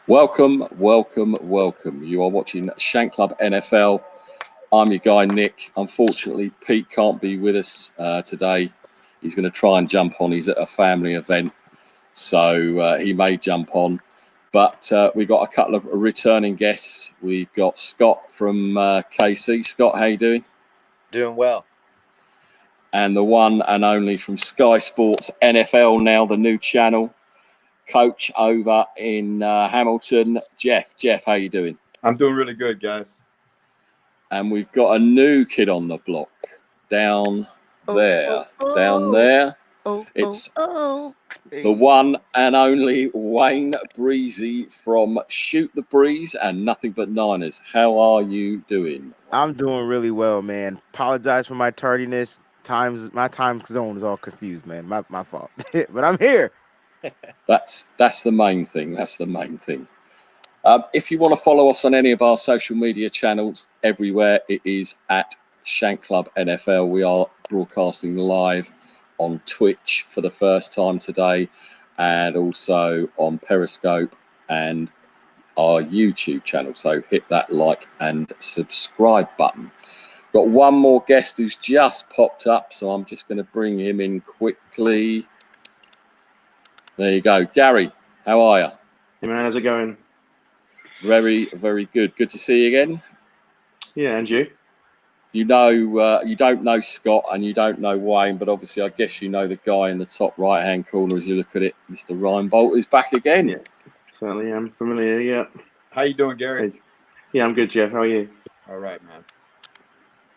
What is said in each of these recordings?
Welcome, welcome, welcome. You are watching Shank Club NFL. I'm your guy, Nick. Unfortunately, Pete can't be with us today. He's going to try and jump on. He's at a family event, so he may jump on. But we've got a couple of returning guests. We've got Scott from KC. Scott, how you doing? Doing well. And the one and only from Sky Sports NFL now, the new channel, coach over in Hamilton, Jeff. Jeff, how you doing? I'm doing really good, guys. And we've got a new kid on the block down there. It's the one and only Wayne Breezy from Shoot the Breeze and Nothing But Niners. How are you doing? I'm doing really well, man. Apologize for my tardiness. My time zone is all confused, man. My fault. But I'm here. That's the main thing. That's the main thing. If you want to follow us on any of our social media channels, everywhere it is at Shank Club NFL. We are broadcasting live on Twitch for the first time today, and also on Periscope and our YouTube channel. So hit that like and subscribe button. Got one more guest who's just popped up, so I'm just going to bring him in quickly. There you go. Gary, how are you? Hey man, how's it going? Very, very good. Good to see you again. Yeah, and you? You know, you don't know Scott and you don't know Wayne, but obviously I guess you know the guy in the top right-hand corner as you look at it. Mr. Ryan Bolt is back again. Yeah, certainly am familiar, yeah. How you doing, Gary? Hey. Yeah, I'm good, Jeff. How are you? All right, man.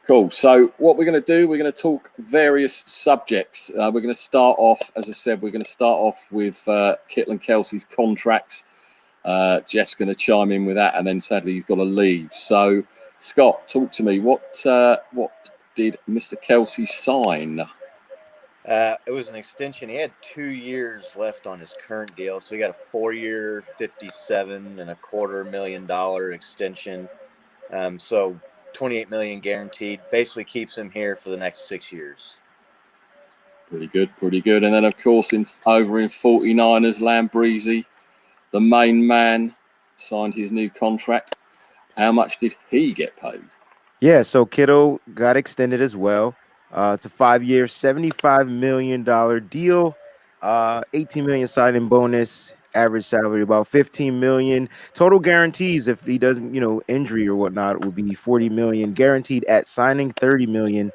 Cool. So what we're going to do, we're going to talk various subjects. We're going to start off, as I said, we're going to start off with Kittle and Kelce's contracts. Jeff's going to chime in with that, and then sadly he's got to leave. So, Scott, talk to me. What did Mr. Kelse sign? It was an extension. He had 2 years left on his current deal, so he got a 4-year, $57.25 million extension. So $28 million guaranteed. Basically keeps him here for the next 6 years. Pretty good, pretty good. And then, of course, over in 49ers, Lambrisi, the main man, signed his new contract. How much did he get paid? Yeah, so Kittle got extended as well. It's a 5-year, $75 million deal. 18 million signing bonus, average salary about 15 million. Total guarantees, if he doesn't, injury or whatnot, would be 40 million. Guaranteed at signing, 30 million.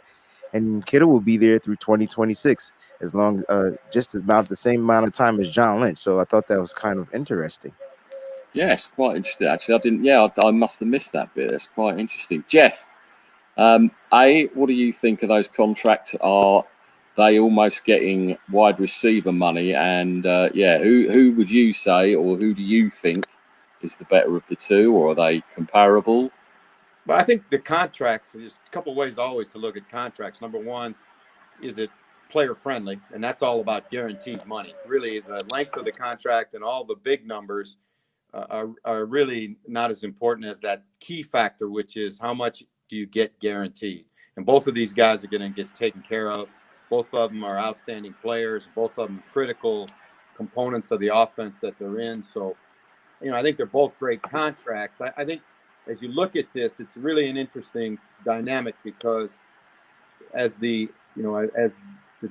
And Kittle will be there through 2026, as long just about the same amount of time as John Lynch. So I thought that was kind of interesting. Yes, quite interesting. Actually, I didn't. Yeah, I must have missed that bit. That's quite interesting. Jeff, what do you think of those contracts? Are they almost getting wide receiver money? And who would you say, or who do you think is the better of the two, or are they comparable? Well, I think the contracts, there's a couple of ways always to look at contracts. Number one, is it player friendly? And that's all about guaranteed money. Really, the length of the contract and all the big numbers are really not as important as that key factor, which is how much do you get guaranteed? And both of these guys are going to get taken care of. Both of them are outstanding players. Both of them critical components of the offense that they're in. So, I think they're both great contracts. I think as you look at this, it's really an interesting dynamic because as the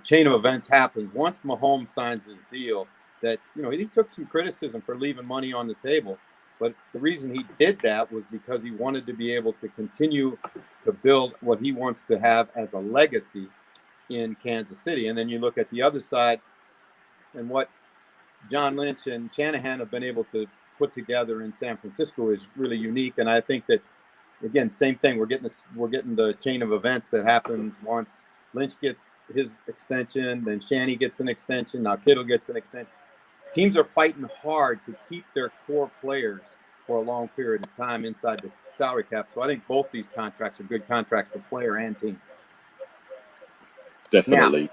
chain of events happens, once Mahomes signs his deal, that, he took some criticism for leaving money on the table. But the reason he did that was because he wanted to be able to continue to build what he wants to have as a legacy in Kansas City. And then you look at the other side, and what John Lynch and Shanahan have been able to put together in San Francisco is really unique. And I think that, again, same thing. We're getting the chain of events that happens once Lynch gets his extension, then Shanny gets an extension, now Kittle gets an extension. Teams are fighting hard to keep their core players for a long period of time inside the salary cap. So I think both these contracts are good contracts for player and team. Definitely.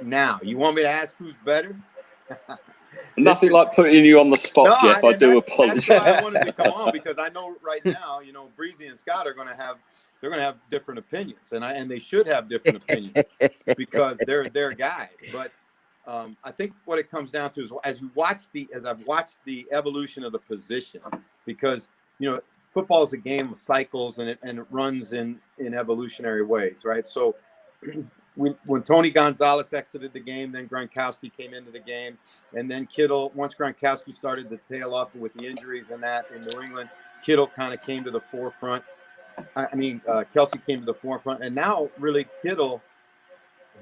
Now you want me to ask who's better? Nothing like putting you on the spot, Jeff. I do apologize. That's why I wanted to come on, because I know right now, Breezy and Scott are going to have different opinions, and they should have different opinions because they're guys. But I think what it comes down to is as I've watched the evolution of the position, because football is a game of cycles and it runs in evolutionary ways, right? So when Tony Gonzalez exited the game, then Gronkowski came into the game, and then Kittle. Once Gronkowski started to tail off with the injuries and that in New England, Kittle kind of came to the forefront. Kelsey came to the forefront, and now really Kittle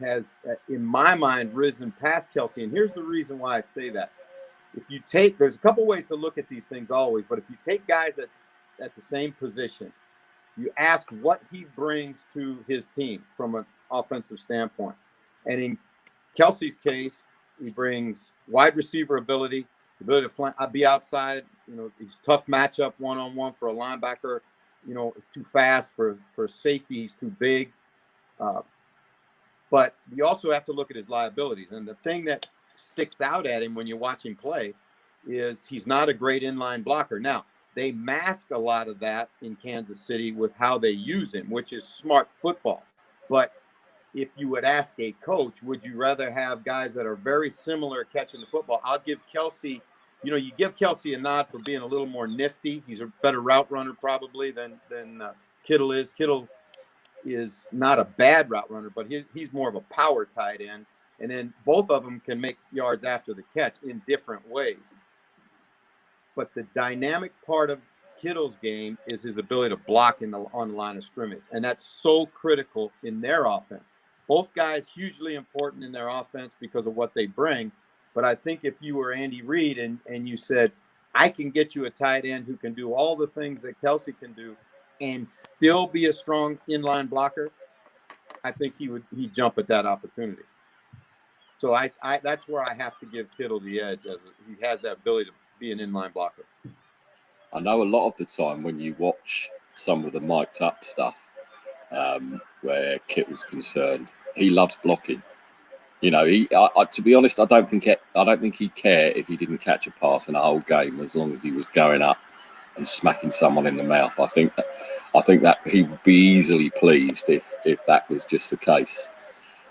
has, in my mind, risen past Kelsey. And here's the reason why I say that. There's a couple ways to look at these things always, but if you take guys at the same position, you ask what he brings to his team from an offensive standpoint. And in Kelsey's case, he brings wide receiver ability, the ability to be outside. He's tough matchup one-on-one for a linebacker. Too fast for safety. He's too big. But you also have to look at his liabilities. And the thing that sticks out at him when you watch him play is he's not a great inline blocker. Now, they mask a lot of that in Kansas City with how they use him, which is smart football. But if you would ask a coach, would you rather have guys that are very similar catching the football? I'll give Kelsey, you give Kelsey a nod for being a little more nifty. He's a better route runner probably than Kittle is. Kittle is not a bad route runner, but he's more of a power tight end. And then both of them can make yards after the catch in different ways. But the dynamic part of Kittle's game is his ability to block on the line of scrimmage. And that's so critical in their offense. Both guys hugely important in their offense because of what they bring. But I think if you were Andy Reid and you said, I can get you a tight end who can do all the things that Kelsey can do and still be a strong inline blocker, I think he'd jump at that opportunity. So I that's where I have to give Kittle the edge, he has that ability to be an inline blocker. I know a lot of the time when you watch some of the mic'd up stuff where Kittle's concerned, he loves blocking. To be honest, I don't think he'd care if he didn't catch a pass in a whole game as long as he was going up and smacking someone in the mouth. I think that he would be easily pleased if that was just the case.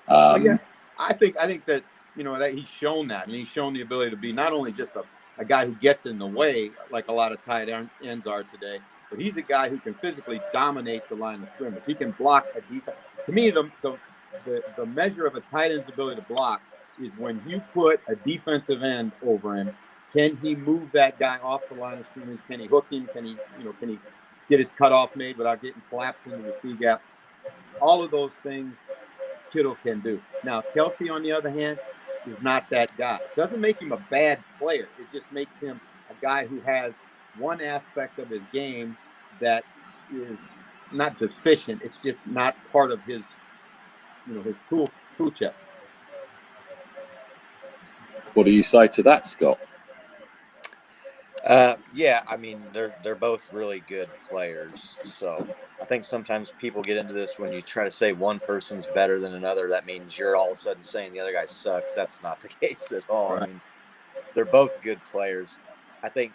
Yeah, I think that that he's shown that, and he's shown the ability to be not only just a guy who gets in the way like a lot of tight ends are today, but he's a guy who can physically dominate the line of scrimmage. He can block a defense. To me, the measure of a tight end's ability to block is when you put a defensive end over him. Can he move that guy off the line of scrimmage? Can he hook him? Can he get his cutoff made without getting collapsed into the C gap? All of those things Kittle can do. Now, Kelsey, on the other hand, is not that guy. Doesn't make him a bad player. It just makes him a guy who has one aspect of his game that is not deficient. It's just not part of his, his tool chest. What do you say to that, Scott? Yeah, I mean, they're both really good players. So I think sometimes people get into this when you try to say one person's better than another. That means you're all of a sudden saying the other guy sucks. That's not the case at all. Right. I mean, they're both good players. I think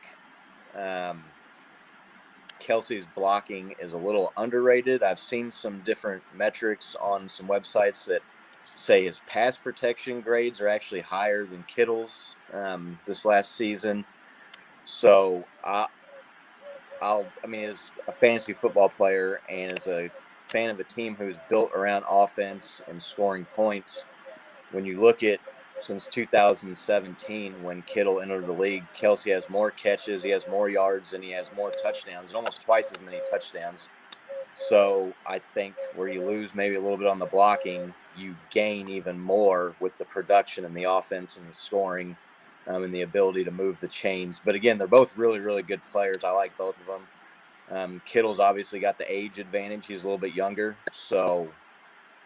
Kelsey's blocking is a little underrated. I've seen some different metrics on some websites that say his pass protection grades are actually higher than Kittle's this last season. So, as a fantasy football player and as a fan of a team who's built around offense and scoring points, when you look at since 2017 when Kittle entered the league, Kelsey has more catches, he has more yards, and he has more touchdowns, almost twice as many touchdowns. So I think where you lose maybe a little bit on the blocking, you gain even more with the production and the offense and the scoring. And the ability to move the chains. But again, they're both really, really good players. I like both of them. Kittle's obviously got the age advantage. He's a little bit younger. So,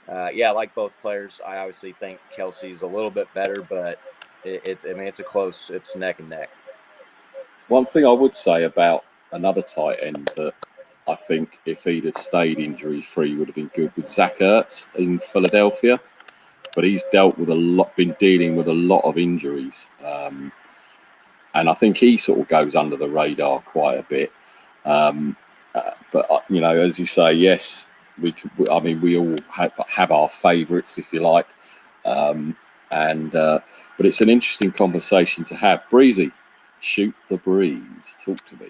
I like both players. I obviously think Kelsey's a little bit better, but it's it's neck and neck. One thing I would say about another tight end that I think if he'd have stayed injury-free would have been good with Zach Ertz in Philadelphia. But he's been dealing with a lot of injuries. And I think he sort of goes under the radar quite a bit. But as you say, yes, we all have our favourites, if you like. And And but it's an interesting conversation to have. Breezy, shoot the breeze. Talk to me.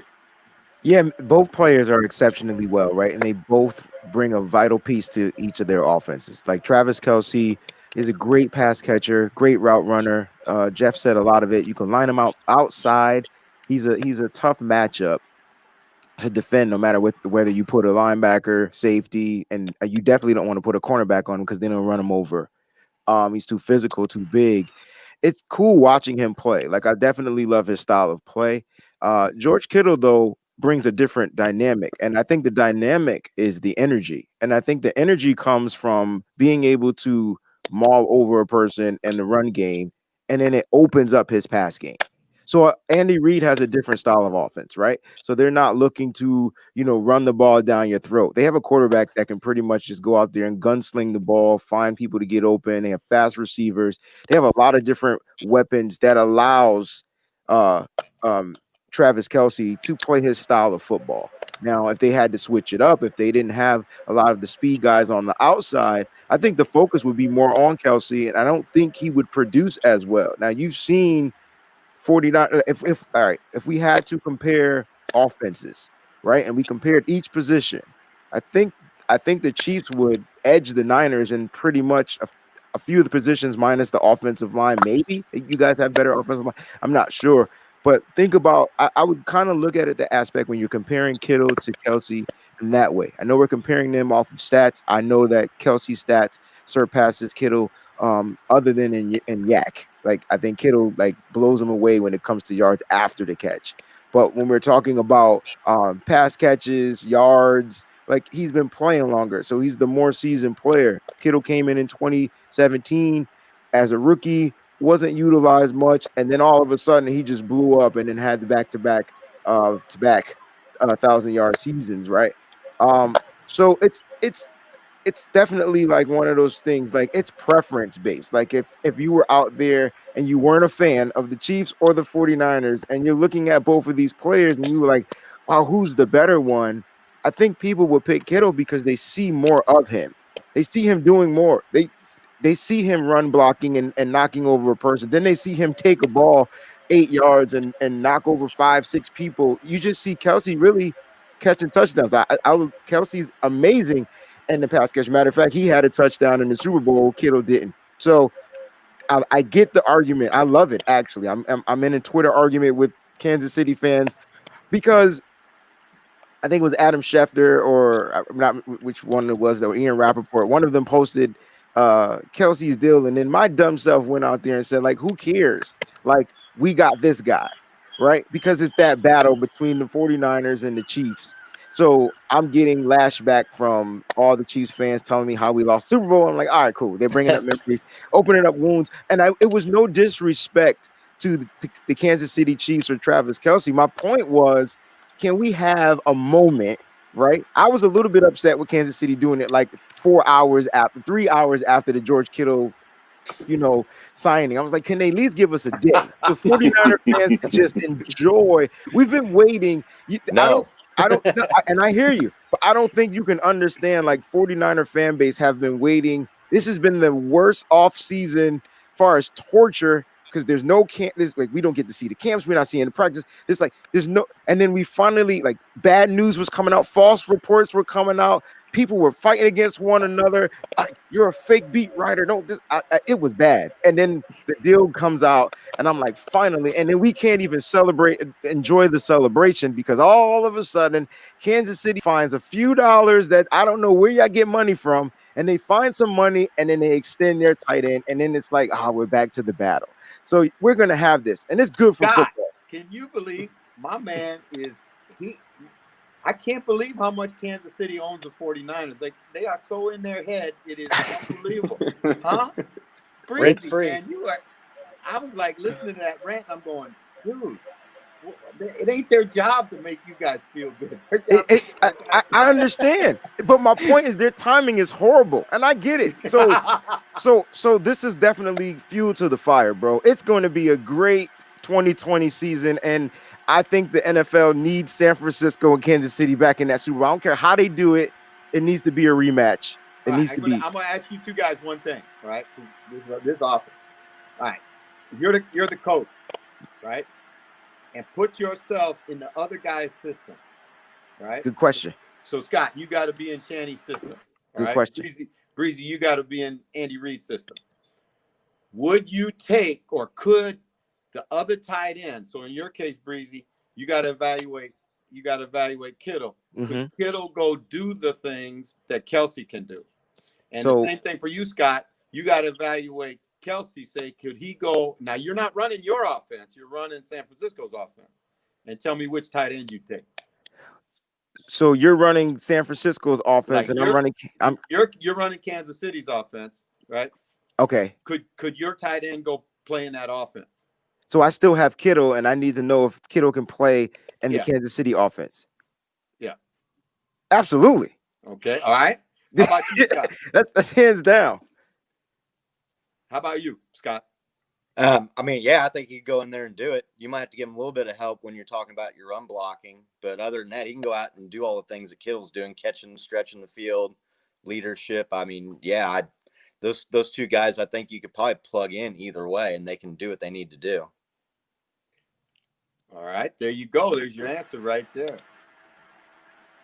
Yeah, both players are exceptionally well, right? And they both bring a vital piece to each of their offenses. Like Travis Kelsey is a great pass catcher, great route runner. Jeff said a lot of it. You can line him out outside. He's a tough matchup to defend, no matter whether you put a linebacker, safety, and you definitely don't want to put a cornerback on him because then he'll run him over. He's too physical, too big. It's cool watching him play. Like, I definitely love his style of play. George Kittle, though, brings a different dynamic. And I think the dynamic is the energy. And I think the energy comes from being able to maul over a person in the run game, and then it opens up his pass game. So Andy Reid has a different style of offense, right? So they're not looking to, run the ball down your throat. They have a quarterback that can pretty much just go out there and gunsling the ball, find people to get open. They have fast receivers. They have a lot of different weapons that allows uh, Travis Kelsey to play his style of football. Now, if they had to switch it up, if they didn't have a lot of the speed guys on the outside, I think the focus would be more on Kelsey, and I don't think he would produce as well. Now, you've seen 49. If all right, if we had to compare offenses, right, and we compared each position, I think the Chiefs would edge the Niners in pretty much a few of the positions, minus the offensive line. Maybe you guys have better offensive line. I'm not sure, but think about. I would kind of look at it the aspect when you're comparing Kittle to Kelsey in that way. I know we're comparing them off of stats. I know that Kelsey's stats surpasses Kittle. Other than in Yak. Like, I think Kittle blows him away when it comes to yards after the catch. But when we're talking about pass catches, yards, like, he's been playing longer, so he's the more seasoned player. Kittle came in 2017 as a rookie, wasn't utilized much, and then all of a sudden he just blew up and then had the back-to-back 1,000-yard seasons, right? So it's definitely like one of those things, like, it's preference based. Like, if you were out there and you weren't a fan of the Chiefs or the 49ers and you're looking at both of these players and you were like, wow, who's the better one? I think people would pick Kittle because they see more of him. They see him doing more. They see him run blocking and knocking over a person. Then they see him take a ball 8 yards and knock over 5-6 people. You just see Kelsey really catching touchdowns. Kelsey's amazing in the pass catch. Matter of fact, he had a touchdown in the Super Bowl. Kittle didn't. So I get the argument. I love it, actually. I'm in a Twitter argument with Kansas City fans because I think it was Adam Schefter, or not which one it was, though, Ian Rappaport. One of them posted Kelsey's deal, and then my dumb self went out there and said, like, who cares? Like, we got this guy, right? Because it's that battle between the 49ers and the Chiefs. So I'm getting lashback from all the Chiefs fans telling me how we lost Super Bowl. I'm like, all right, cool. They're bringing up memories, opening up wounds. And it was no disrespect to the Kansas City Chiefs or Travis Kelsey. My point was, can we have a moment, right? I was a little bit upset with Kansas City doing it like 3 hours after the George Kittle, signing. I was like, can they at least give us a day? The 49er fans just enjoy. We've been waiting. No. And I hear you, but I don't think you can understand, like, 49er fan base have been waiting. This has been the worst off season as far as torture, because there's no camp. We don't get to see the camps. We're not seeing the practice. There's no, and then we finally, like, bad news was coming out. False reports were coming out. People were fighting against one another. Like, you're a fake beat writer. It was bad. And then the deal comes out, and I'm like, finally. And then we can't even enjoy the celebration, because all of a sudden, Kansas City finds a few dollars that I don't know where y'all get money from, and they find some money, and then they extend their tight end, and then it's like, we're back to the battle. So we're gonna have this, and it's good for football. Can you believe my man I can't believe how much Kansas City owns the 49ers. Like, they are so in their head. It is unbelievable. Huh? Breezy, man. I was like listening to that rant. I'm going, dude, it ain't their job to make you guys feel good. I understand, but my point is their timing is horrible, and I get it. So this is definitely fuel to the fire, bro. It's going to be a great 2020 season, and I think the NFL needs San Francisco and Kansas City back in that Super Bowl. I don't care how they do it. It needs to be a rematch. It needs to be. I'm going to ask you two guys one thing, right? This is awesome. All right. You're the coach, right? And put yourself in the other guy's system, right? Good question. So Scott, you got to be in Shanny's system. All Good right. question. Breezy, you got to be in Andy Reid's system. Would you take or could the other tight end? So in your case, Breezy, you got to evaluate. You got to evaluate Kittle. Could Kittle go do the things that Kelse can do? And the same thing for you, Scott. You got to evaluate Kelse. Say, could he go? Now you're not running your offense. You're running San Francisco's offense. And tell me which tight end you take. So you're running San Francisco's offense, Like and you're running Kansas City's offense, right? Okay. Could your tight end go play in that offense? So I still have Kittle, and I need to know if Kittle can play in the Kansas City offense. Yeah. Absolutely. Okay. All right. How about you, Scott? That's hands down. How about you, Scott? I mean, yeah, I think he could go in there and do it. You might have to give him a little bit of help when you're talking about your run blocking, but other than that, he can go out and do all the things that Kittle's doing, catching, stretching the field, leadership. I mean, yeah, those two guys, I think you could probably plug in either way, and they can do what they need to do. All right, there you go. There's your answer right there.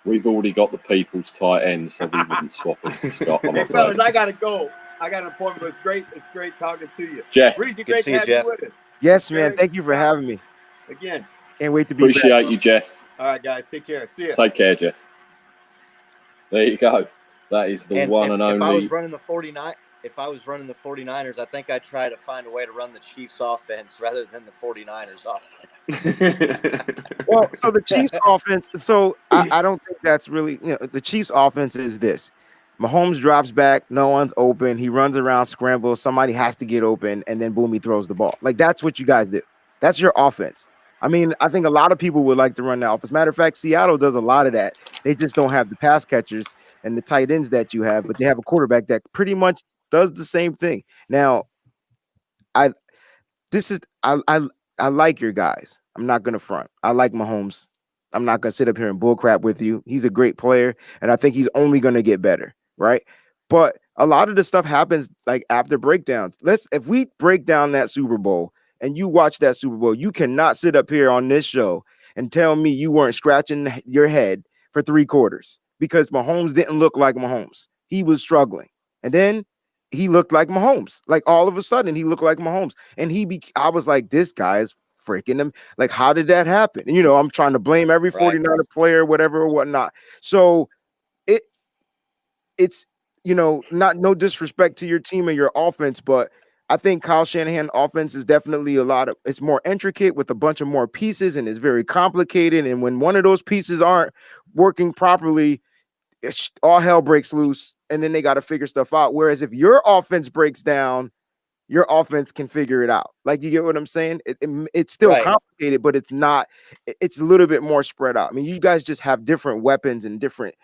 We've already got the people's tight end, so we wouldn't swap them, Scott. Hey, fellas, I gotta go. I got an appointment, but it's great talking to you. Jeff. Breezy, great to have Jeff. you with us. Yes, man. Thank you for having me. Again. Can't wait to be back. Appreciate you, Jeff. All right, guys. Take care. See ya. Take care, Jeff. There you go. That is the one and only. If I was running the 49ers, I think I'd try to find a way to run the Chiefs offense rather than the 49ers offense. Well, so the Chiefs offense, so I don't think that's really, the Chiefs offense is this. Mahomes drops back, no one's open, he runs around, scrambles, somebody has to get open, and then boom, he throws the ball. Like, that's what you guys do. That's your offense. I mean, I think a lot of people would like to run that offense. Matter of fact, Seattle does a lot of that. They just don't have the pass catchers and the tight ends that you have, but they have a quarterback that pretty much does the same thing. Now, I like your guys. I'm not gonna front. I like Mahomes. I'm not gonna sit up here and bullcrap with you. He's a great player, and I think he's only gonna get better, right? But a lot of the stuff happens like after breakdowns. If we break down that Super Bowl and you watch that Super Bowl, you cannot sit up here on this show and tell me you weren't scratching your head for 3 quarters because Mahomes didn't look like Mahomes. He was struggling, and then he looked like Mahomes. Like all of a sudden, he looked like Mahomes, and I was like, this guy is freaking him. Like, how did that happen? And, I'm trying to blame every 49er player, whatever or whatnot. So it's not no disrespect to your team and your offense, but I think Kyle Shanahan offense is definitely it's more intricate with a bunch of more pieces, and it's very complicated. And when one of those pieces aren't working properly, all hell breaks loose, and then they got to figure stuff out. Whereas if your offense breaks down, your offense can figure it out. Like, you get what I'm saying? It's still complicated, but it's not. It's a little bit more spread out. I mean, you guys just have different weapons and different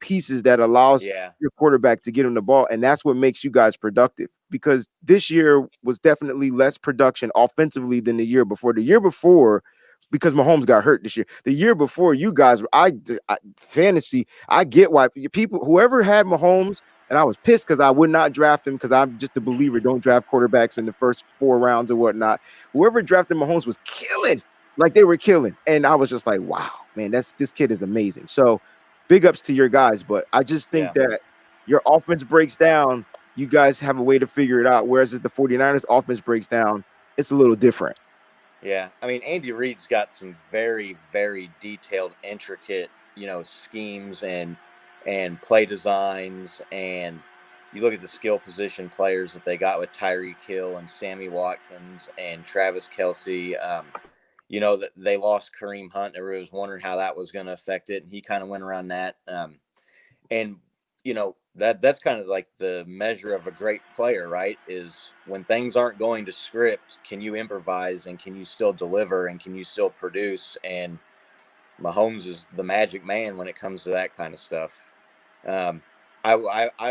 pieces that allows your quarterback to get him the ball, and that's what makes you guys productive. Because this year was definitely less production offensively than the year before. The year before, because Mahomes got hurt this year. The year before, you guys, fantasy, I get why whoever had Mahomes, and I was pissed because I would not draft him because I'm just a believer. Don't draft quarterbacks in the first 4 rounds or whatnot. Whoever drafted Mahomes was killing, like they were killing. And I was just like, wow, man, this kid is amazing. So big ups to your guys. But I just think that your offense breaks down, you guys have a way to figure it out. Whereas if the 49ers offense breaks down, it's a little different. Yeah, I mean, Andy Reid's got some very, very detailed, intricate, schemes and play designs. And you look at the skill position players that they got with Tyreek Hill and Sammy Watkins and Travis Kelse. That they lost Kareem Hunt. Everybody was wondering how that was going to affect it, and he kind of went around that. That's kind of like the measure of a great player, right? Is when things aren't going to script, can you improvise and can you still deliver and can you still produce? And Mahomes is the magic man when it comes to that kind of stuff. I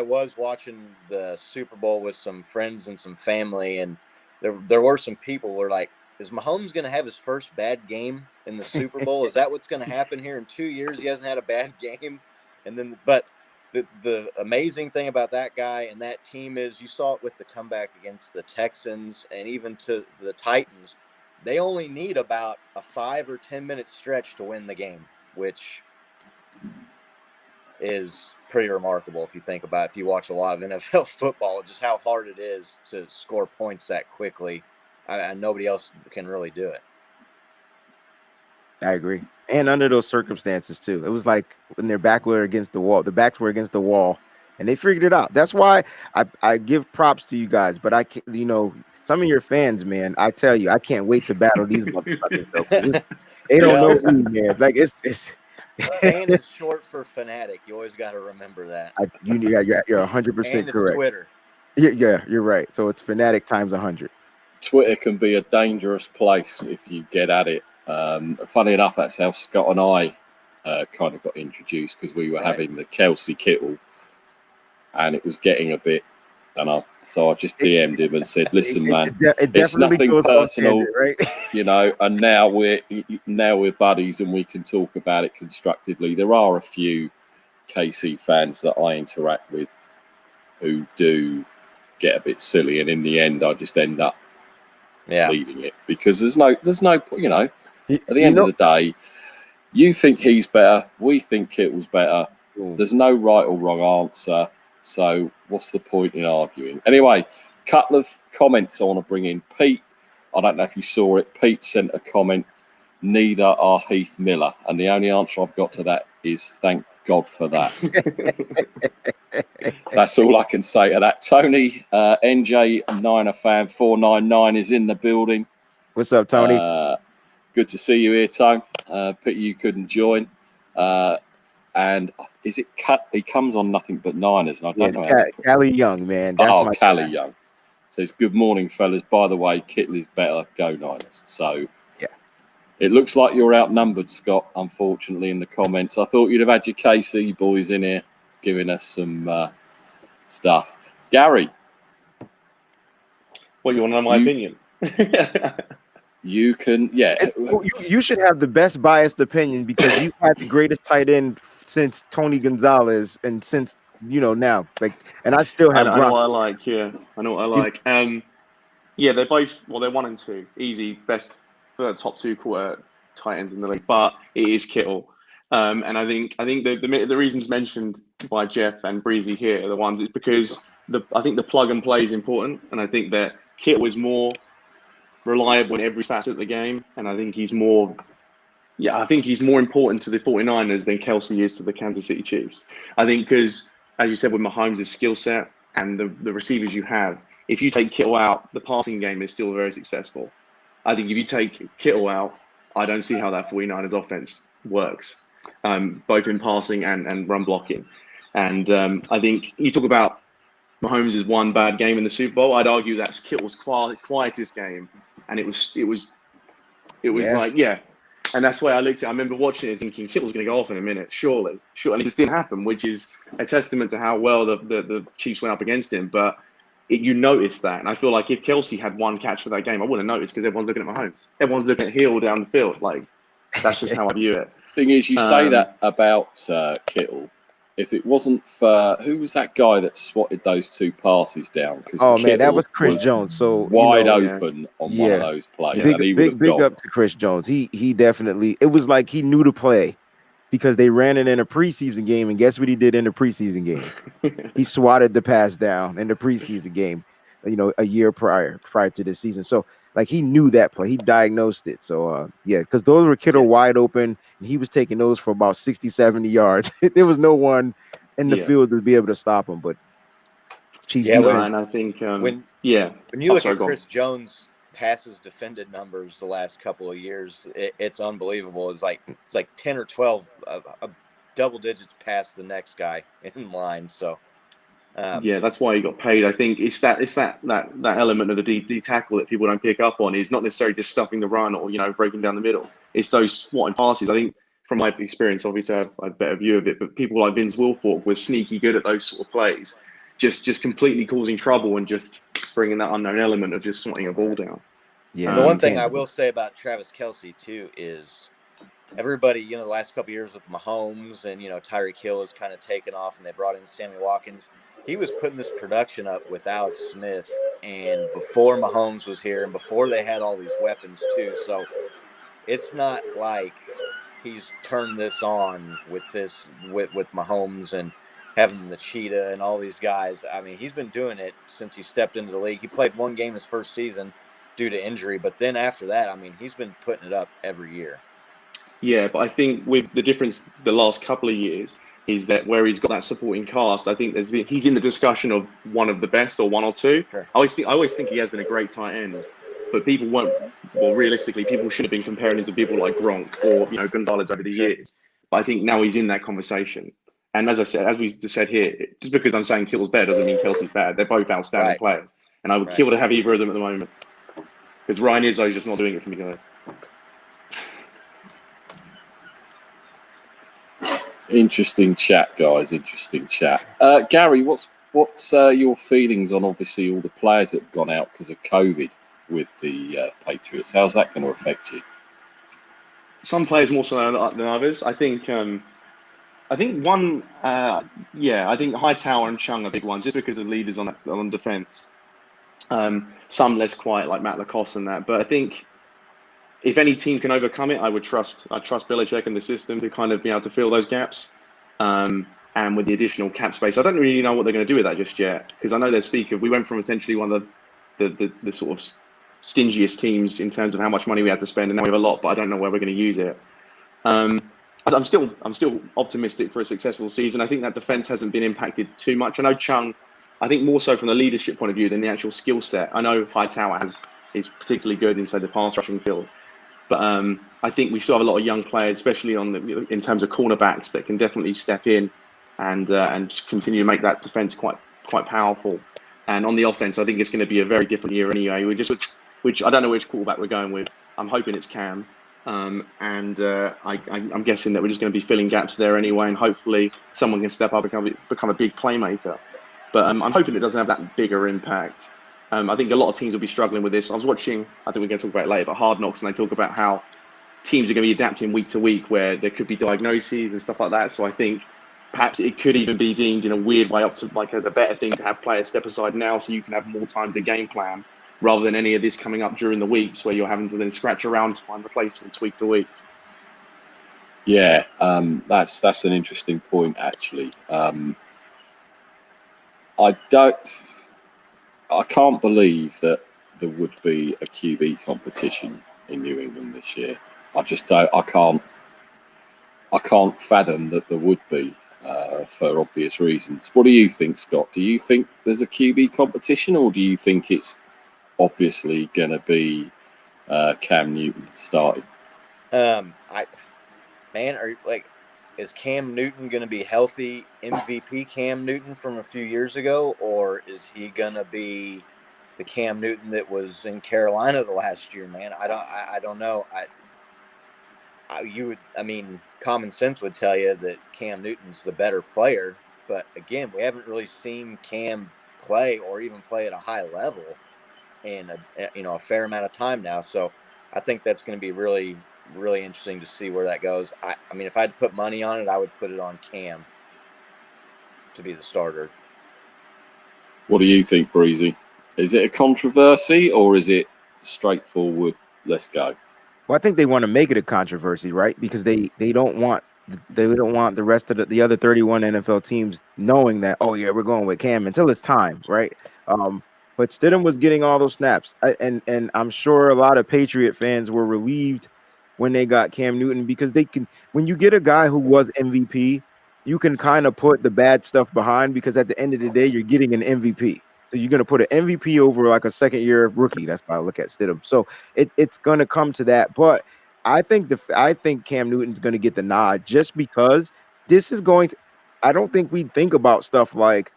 was watching the Super Bowl with some friends and some family, and there were some people who were like, is Mahomes going to have his first bad game in the Super Bowl? Is that what's going to happen here in 2 years? He hasn't had a bad game. But the amazing thing about that guy and that team is you saw it with the comeback against the Texans and even to the Titans. They only need about a 5 or 10 minute stretch to win the game, which is pretty remarkable if you think about it. If you watch a lot of NFL football, just how hard it is to score points that quickly. Nobody else can really do it. I agree. And under those circumstances too, it was like when their backs were against the wall, and they figured it out. That's why I give props to you guys. But I can't, some of your fans, man, I tell you, I can't wait to battle these motherfuckers. Though. They don't know me, man. Like it's. Fan is short for fanatic. You always got to remember that. You're 100% correct. Twitter. Yeah, you're right. So it's fanatic times 100. Twitter can be a dangerous place if you get at it. Funny enough, that's how Scott and I kind of got introduced because we were having the Kelse Kittle, and it was getting a bit. So I just DM'd him and said, "Listen, man, it's nothing personal, right? And now we're buddies and we can talk about it constructively." There are a few KC fans that I interact with who do get a bit silly, and in the end, I just end up leaving it because there's no, at the end of the day, you think he's better, we think Kittle's better. There's no right or wrong answer. So what's the point in arguing? Anyway, couple of comments I want to bring in. Pete, I don't know if you saw it. Pete sent a comment. Neither are Heath Miller, and the only answer I've got to that is thank God for that. That's all I can say to that. Tony, NJ Niner fan 499 is in the building. What's up, Tony? Good to see you here, Tone. Pete, you couldn't join. And is it cut? He comes on nothing but Niners, and I don't know. Callie Young, man. That's Callie Young. Says, "Good morning, fellas. By the way, Kittle is better. Go Niners." So, it looks like you're outnumbered, Scott. Unfortunately, in the comments, I thought you'd have had your KC boys in here giving us some stuff. Gary, what you want to know my opinion? You can, You should have the best biased opinion because you've had the greatest tight end since Tony Gonzalez and since now. And I still have. I know what I like. Yeah, I know what I like. They're both. Well, they're 1 and 2, easy best top 2 quarter tight ends in the league. But it is Kittle, and I think the reasons mentioned by Jeff and Breezy here are the ones. It's because I think the plug and play is important, and I think that Kittle is more reliable in every facet of the game, and I think he's more important to the 49ers than Kelse is to the Kansas City Chiefs. I think because, as you said, with Mahomes' skill set and the receivers you have, if you take Kittle out, the passing game is still very successful. I think if you take Kittle out, I don't see how that 49ers offense works, both in passing and run blocking. And I think you talk about Mahomes' one bad game in the Super Bowl. I'd argue that's Kittle's quietest game. And it was and that's the way I looked at it. I remember watching it thinking Kittle's going to go off in a minute, surely. And it just didn't happen, which is a testament to how well the Chiefs went up against him. But you noticed that, and I feel like if Kelse had one catch for that game, I wouldn't have noticed because everyone's looking at Mahomes. Everyone's looking at Hill down the field. Like, that's just how I view it. Thing is, you say that about Kittle. If it wasn't for who was that guy that swatted those 2 passes down? Man, that was Chris Jones. So wide open on one of those plays. Big up to Chris Jones. He definitely. It was like he knew to play because they ran it in a preseason game, and guess what he did in the preseason game? He swatted the pass down in the preseason game. A year prior to this season. So he knew that play. He diagnosed it. So because those were Kittle wide open, and he was taking those for about 60, 70 yards. There was no one in the field to be able to stop him. But Chiefs. And I think when you look at Chris Jones' passes defended numbers the last couple of years, it's unbelievable. It's like 10 or 12 double digits past the next guy in line. So. That's why he got paid. I think it's that element of the D tackle that people don't pick up on. Is not necessarily just stuffing the run or breaking down the middle. It's those swatting passes. I think from my experience, obviously I have a better view of it, but people like Vince Wilfork were sneaky good at those sort of plays, just completely causing trouble and just bringing that unknown element of just swatting a ball down. Yeah. The one thing I will say about Travis Kelse too is everybody, the last couple of years with Mahomes and, Tyreek Hill has kind of taken off and they brought in Sammy Watkins. He was putting this production up with Alex Smith and before Mahomes was here and before they had all these weapons too. So it's not like he's turned this on with Mahomes and having the cheetah and all these guys. I mean, he's been doing it since he stepped into the league. He played one game his first season due to injury, but then after that, I mean, he's been putting it up every year. Yeah, but I think with the difference the last couple of years is that where he's got that supporting cast, I think he's in the discussion of one of the best or one or two. Sure. I always think he has been a great tight end, but realistically, people should have been comparing him to people like Gronk or Gonzalez over the years. But I think now he's in that conversation. And as we just said here, just because I'm saying Kittle's better doesn't mean Kelce's bad. They're both outstanding players, and I would kill to have either of them at the moment. Because Ryan Izzo's just not doing it for me today. Interesting chat, guys. Interesting chat. Gary, what's your feelings on obviously all the players that have gone out because of COVID with the Patriots? How's that going to affect you? Some players more so than others. I think Hightower and Chung are big ones, just because of the leaders on defense. Some less quiet, like Matt Lacoste and that. But I think if any team can overcome it, I trust Belichick and the system to kind of be able to fill those gaps. And with the additional cap space, I don't really know what they're going to do with that just yet, because I know their speaker. We went from essentially one of the sort of stingiest teams in terms of how much money we had to spend, and now we have a lot, but I don't know where we're going to use it. I'm still optimistic for a successful season. I think that defense hasn't been impacted too much. I know Chung, I think more so from the leadership point of view than the actual skill set. I know Hightower is particularly good inside the pass rushing field, but I think we still have a lot of young players, especially in terms of cornerbacks, that can definitely step in and continue to make that defense quite powerful. And on the offense, I think it's going to be a very different year anyway. Which I don't know which quarterback we're going with. I'm hoping it's Cam. I'm guessing that we're just going to be filling gaps there anyway, and hopefully someone can step up and become a big playmaker. But I'm hoping it doesn't have that bigger impact. I think a lot of teams will be struggling with this. I was watching, I think we're going to talk about it later, but Hard Knocks, and they talk about how teams are going to be adapting week to week, where there could be diagnoses and stuff like that. So I think perhaps it could even be deemed in a weird way as a better thing to have players step aside now, so you can have more time to game plan, rather than any of this coming up during the weeks where you're having to then scratch around to find replacements week to week. Yeah, that's an interesting point, actually. I can't believe that there would be a QB competition in New England this year. I just don't. I can't fathom that there would be, for obvious reasons. What do you think, Scott? Do you think there's a QB competition, or do you think it's obviously going to be Cam Newton starting? Is Cam Newton going to be healthy MVP Cam Newton from a few years ago, or is he going to be the Cam Newton that was in Carolina the last year, man? I don't know. Common sense would tell you that Cam Newton's the better player, but again, we haven't really seen Cam play or even play at a high level in a fair amount of time now. So I think that's going to be really, really interesting to see where that goes. I mean, if I had to put money on it, I would put it on Cam to be the starter. What do you think, Breezy? Is it a controversy, or is it straightforward? Let's go. Well, I think they want to make it a controversy, right? Because they don't want the rest of the other 31 NFL teams knowing that, oh yeah, we're going with Cam until it's time, right? But Stidham was getting all those snaps, and I'm sure a lot of Patriot fans were relieved when they got Cam Newton, because when you get a guy who was MVP, you can kind of put the bad stuff behind, because at the end of the day, you're getting an MVP. So you're going to put an MVP over like a second-year rookie. That's how I look at Stidham. So it's going to come to that. But I think Cam Newton's going to get the nod, just because this is going to – I don't think we think about stuff like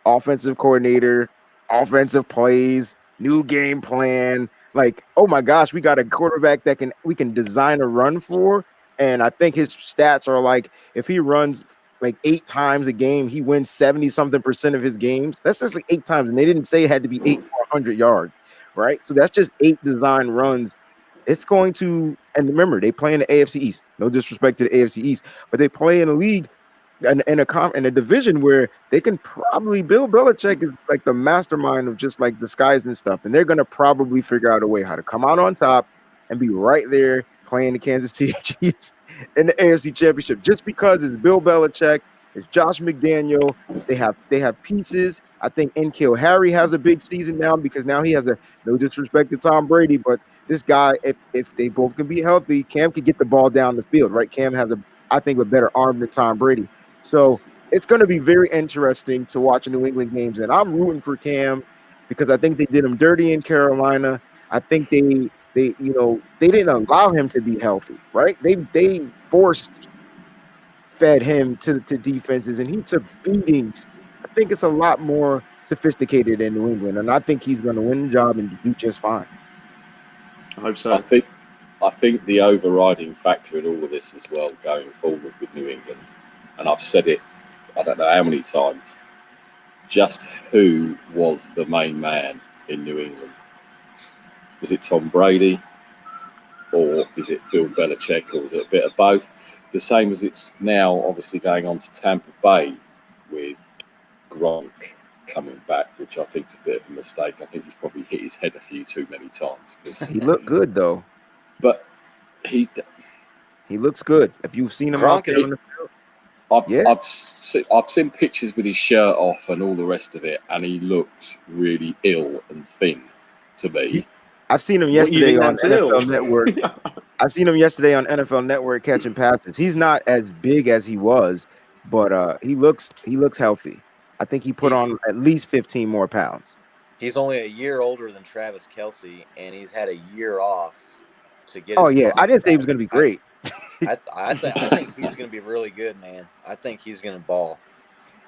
offensive coordinator, offensive plays, new game plan. Like, oh my gosh, we got a quarterback that we can design a run for. And I think his stats are like, if he runs – like 8 times a game, he wins 70-something% of his games. That's just like 8 times. And they didn't say it had to be 8 for 100 yards, right? So that's just 8 design runs it's going to. And remember, they play in the AFC East. No disrespect to the AFC East, but they play in a league in a division where they can probably. Bill Belichick is like the mastermind of just like disguise and stuff, and they're gonna probably figure out a way how to come out on top and be right there playing the Kansas City Chiefs in the AFC Championship, just because it's Bill Belichick, it's Josh McDaniel. They have pieces. I think N'Keal Harry has a big season now because now he has a, no disrespect to Tom Brady, but this guy, if they both can be healthy, Cam can get the ball down the field, right? Cam has I think a better arm than Tom Brady. So it's going to be very interesting to watch New England games, and I'm rooting for Cam because I think they did him dirty in Carolina. I think they didn't allow him to be healthy, right? They forced fed him to defenses, and he took beatings. I think it's a lot more sophisticated in New England, and I think he's going to win the job and do just fine. I hope so. I think the overriding factor in all of this as well, going forward with New England, and I've said it, I don't know how many times, just who was the main man in New England? Is it Tom Brady, or is it Bill Belichick, or is it a bit of both? The same as it's now obviously going on to Tampa Bay with Gronk coming back, which I think is a bit of a mistake. I think he's probably hit his head a few too many times. He looked good though. But he looks good. If you've seen him out there on the field, I've seen pictures with his shirt off and all the rest of it, and he looks really ill and thin to me. I've seen him yesterday on NFL Network. I've seen him yesterday on NFL Network catching passes. He's not as big as he was, but he looks healthy. I think he put on at least 15 more pounds. He's only a year older than Travis Kelse, and he's had a year off to get. Oh yeah, I didn't say he was going to be great. I think he's going to be really good, man. I think he's going to ball.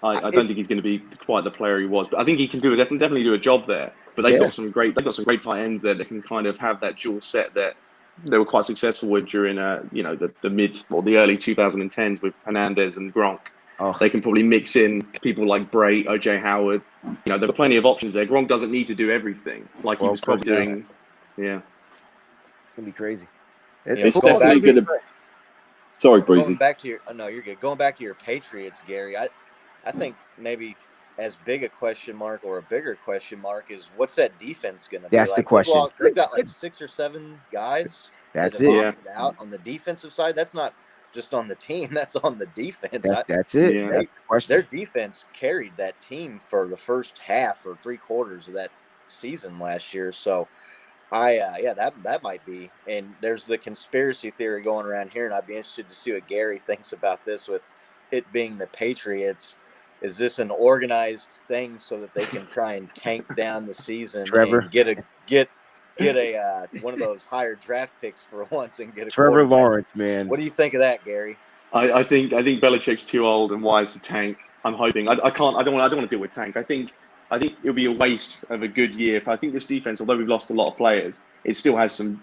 I don't think he's going to be quite the player he was, but I think he can definitely do a job there. But they've got some great tight ends there that can kind of have that dual set that they were quite successful with during the mid or the early 2010s with Hernandez and Gronk. Oh. They can probably mix in people like Bray, OJ Howard. There are plenty of options there. Gronk doesn't need to do everything like he was probably doing. Yeah, it's gonna be crazy. It's definitely going to. Sorry, Breezy. Going back to your, no, you're good. Going back to your Patriots, Gary. I think maybe as big a question mark or a bigger question mark is what's that defense going to be? That's the question. They've got like 6 or 7 guys. That's it. Out on the defensive side. That's not just on the team. That's on the defense. That's it. Yeah. Their defense carried that team for the first half or 3/4 of that season last year. So, that might be. And there's the conspiracy theory going around here, and I'd be interested to see what Gary thinks about this with it being the Patriots. Is this an organized thing so that they can try and tank down the season Trevor. and get a one of those higher draft picks for once and get a Trevor Lawrence, man? What do you think of that, Gary? I think Belichick's too old and wise to tank. I'm hoping. I don't want to deal with tank. I think it'll be a waste of a good year. I think this defense, although we've lost a lot of players, it still has some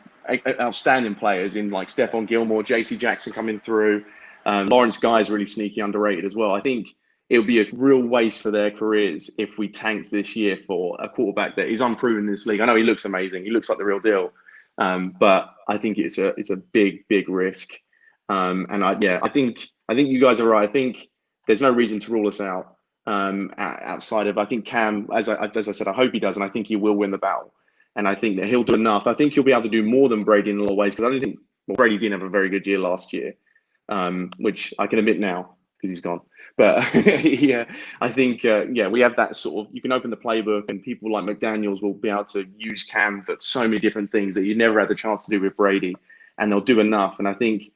outstanding players in like Stephon Gilmore, J.C. Jackson coming through. Lawrence Guy is really sneaky underrated as well. I think it would be a real waste for their careers if we tanked this year for a quarterback that is unproven in this league. I know he looks amazing. He looks like the real deal. But I think it's a big risk. I think you guys are right. I think there's no reason to rule us out outside of, I think Cam, as I said, I hope he does, and I think he will win the battle. And I think that he'll do enough. I think he'll be able to do more than Brady in a lot of ways, because I don't think Brady didn't have a very good year last year, which I can admit now because he's gone. But I think we have that sort of, you can open the playbook and people like McDaniels will be able to use Cam for so many different things that you never had the chance to do with Brady, and they'll do enough. And I think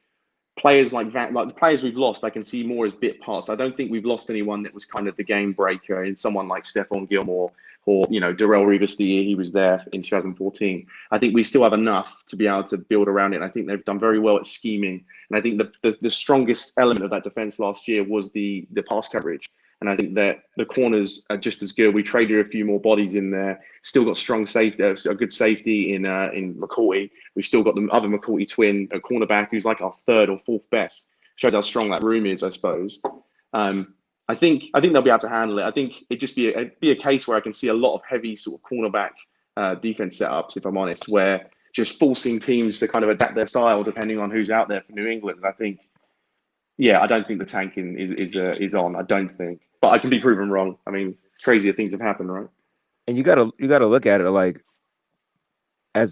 players like the players we've lost, I can see more as bit parts. I don't think we've lost anyone that was kind of the game breaker in someone like Stephon Gilmore or, Darrelle Revis the year he was there in 2014. I think we still have enough to be able to build around it. And I think they've done very well at scheming. And I think the strongest element of that defense last year was the pass coverage. And I think that the corners are just as good. We traded a few more bodies in there. Still got strong safety, a good safety in McCourty. We've still got the other McCourty twin, a cornerback who's like our 3rd or 4th best. Shows how strong that room is, I suppose. I think they'll be able to handle it. I think it'd just be a case where I can see a lot of heavy sort of cornerback defense setups, if I'm honest, where just forcing teams to kind of adapt their style depending on who's out there for New England. I think, yeah, I don't think the tanking is on. I don't think, but I can be proven wrong. I mean, crazier things have happened, right? And you gotta look at it like at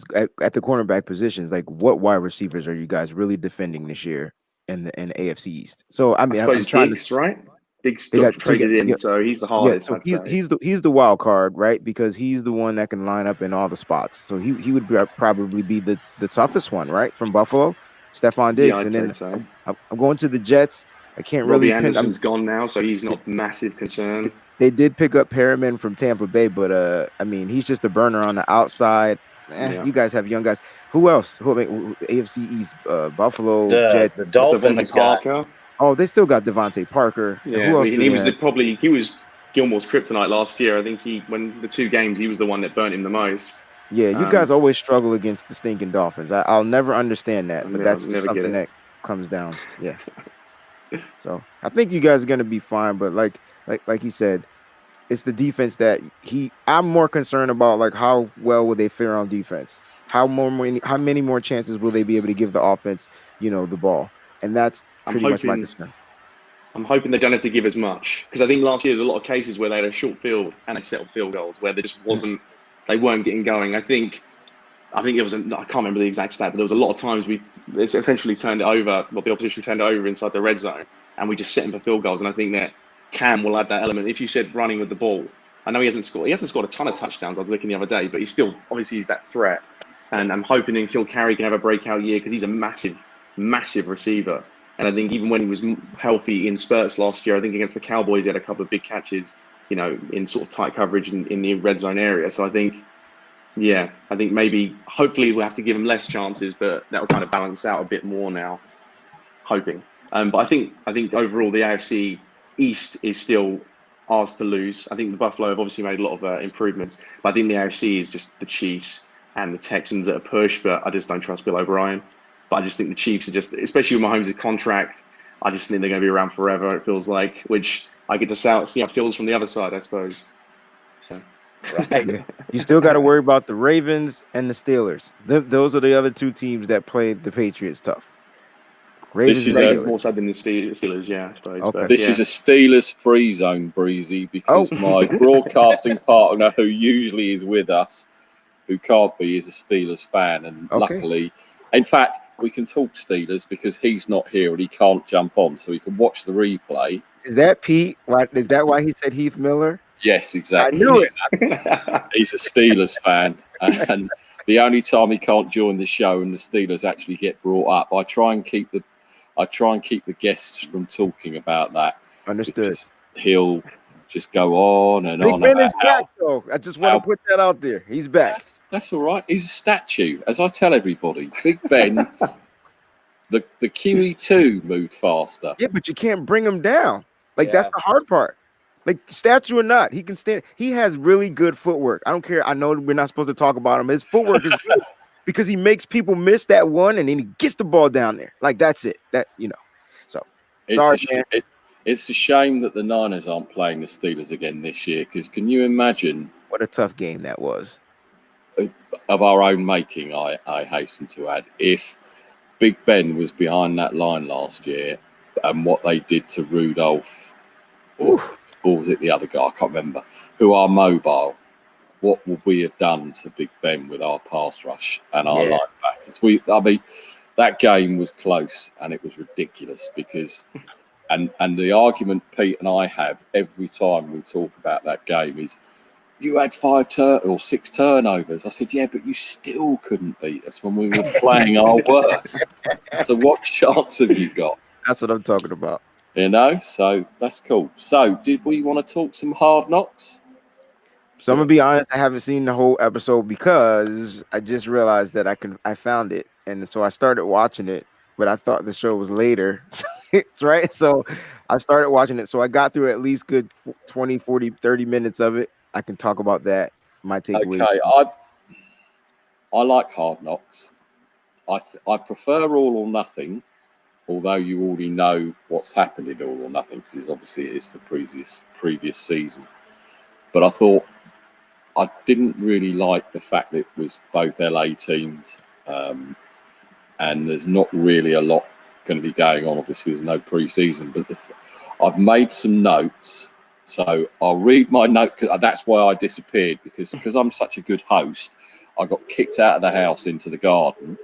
the cornerback positions, like what wide receivers are you guys really defending this year in the AFC East? So I I mean, I'm suppose trying to. Diggs, right? Diggs They got got so you traded in, got, so he's the yeah. hardest, So I'd say. he's the wild card, right? Because he's the one that can line up in all the spots. So he would probably be the toughest one, right? From Buffalo, Stephon Yeah, Diggs, I'd and say then so. I'm going to the Jets. I can't really Robbie pin. Anderson's gone now, so he's not a massive concern. They did pick up Perriman from Tampa Bay, but I mean, he's just a burner on the outside. Yeah. You guys have young guys. Who else? Who, I mean, AFC East, Buffalo, Jets. The Dolphins Devontae got Parker. Oh, they still got Devontae Parker. Yeah, Who else and do he they was have? he was Gilmore's kryptonite last year. I think when the 2 games, he was the one that burnt him the most. Yeah, you guys always struggle against the stinking Dolphins. I'll never understand that, but that's just something that comes down. Yeah. So I think you guys are gonna be fine, but like he said, it's the defense that I'm more concerned about. Like, how well will they fare on defense? How many more chances will they be able to give the offense, the ball? And that's pretty much my concern. I'm hoping they don't have to give as much, because I think last year there were a lot of cases where they had a short field and they settled field goals where there just they weren't getting going. I think it was I can't remember the exact stat, but there was a lot of times we essentially turned it over. Well, the opposition turned it over inside the red zone, and we just set him for field goals. And I think that Cam will add that element. If you said running with the ball, I know he hasn't scored a ton of touchdowns. I was looking the other day, but he's still obviously he's that threat. And I'm hoping in Carey can have a breakout year, because he's a massive receiver. And I think even when he was healthy in spurts last year, I think against the Cowboys, he had a couple of big catches, in sort of tight coverage in the red zone area. So I think maybe, hopefully we'll have to give him less chances, but that will kind of balance out a bit more now, hoping. But I think overall the AFC East is still ours to lose. I think the Buffalo have obviously made a lot of improvements, but I think the AFC is just the Chiefs and the Texans at a push, but I just don't trust Bill O'Brien. But I just think the Chiefs are just, especially with Mahomes' contract, I just think they're going to be around forever, it feels like, which I get to see how it feels from the other side, I suppose. So. right. Yeah. You still got to worry about the Ravens and the Steelers. Those are the other 2 teams that played the Patriots tough. Ravens more so than the Steelers, yeah, I suppose. Okay. But, This is a Steelers free zone, Breezy, because my broadcasting partner, who usually is with us, who can't be, is a Steelers fan. And luckily, in fact, we can talk Steelers because he's not here and he can't jump on, so he can watch the replay. Is that Pete? Is that why he said Heath Miller? Yes, exactly. I knew it. He's a Steelers fan, and the only time he can't join the show and the Steelers actually get brought up, I try and keep the guests from talking about that. Understood. He'll just go on and on. Big Ben is back, though. I just want to put that out there. He's back. That's all right. He's a statue, as I tell everybody. Big Ben, the QE2 moved faster. Yeah, but you can't bring him down. That's the hard part. Like, statue or not, he can stand. He has really good footwork. I don't care. I know we're not supposed to talk about him. His footwork is good because he makes people miss that one, and then he gets the ball down there. Like, that's it. So sorry, man. It's a shame that the Niners aren't playing the Steelers again this year, because can you imagine what a tough game that was? Of our own making, I hasten to add, if Big Ben was behind that line last year and what they did to Rudolph, or was it the other guy, I can't remember, who are mobile, what would we have done to Big Ben with our pass rush and our linebackers? That game was close and it was ridiculous because... And the argument Pete and I have every time we talk about that game is, you had 5 or 6 turnovers. I said, yeah, but you still couldn't beat us when we were playing our worst. So what chance have you got? That's what I'm talking about. So that's cool. So did we want to talk some Hard Knocks? So I'm going to be honest, I haven't seen the whole episode because I just realized that I found it. And so I started watching it, but I thought the show was later. Right. So I started watching it. So I got through at least good 20, 40, 30 minutes of it. I can talk about that. My takeaway. Okay. I like Hard Knocks. I prefer All or Nothing, although you already know what's happened in All or Nothing, because obviously it's the previous season. But I didn't really like the fact that it was both LA teams and there's not really a lot going to be going on. Obviously, there's no pre-season, but I've made some notes, so I'll read my note. That's why I disappeared, because I'm such a good host. I got kicked out of the house into the garden,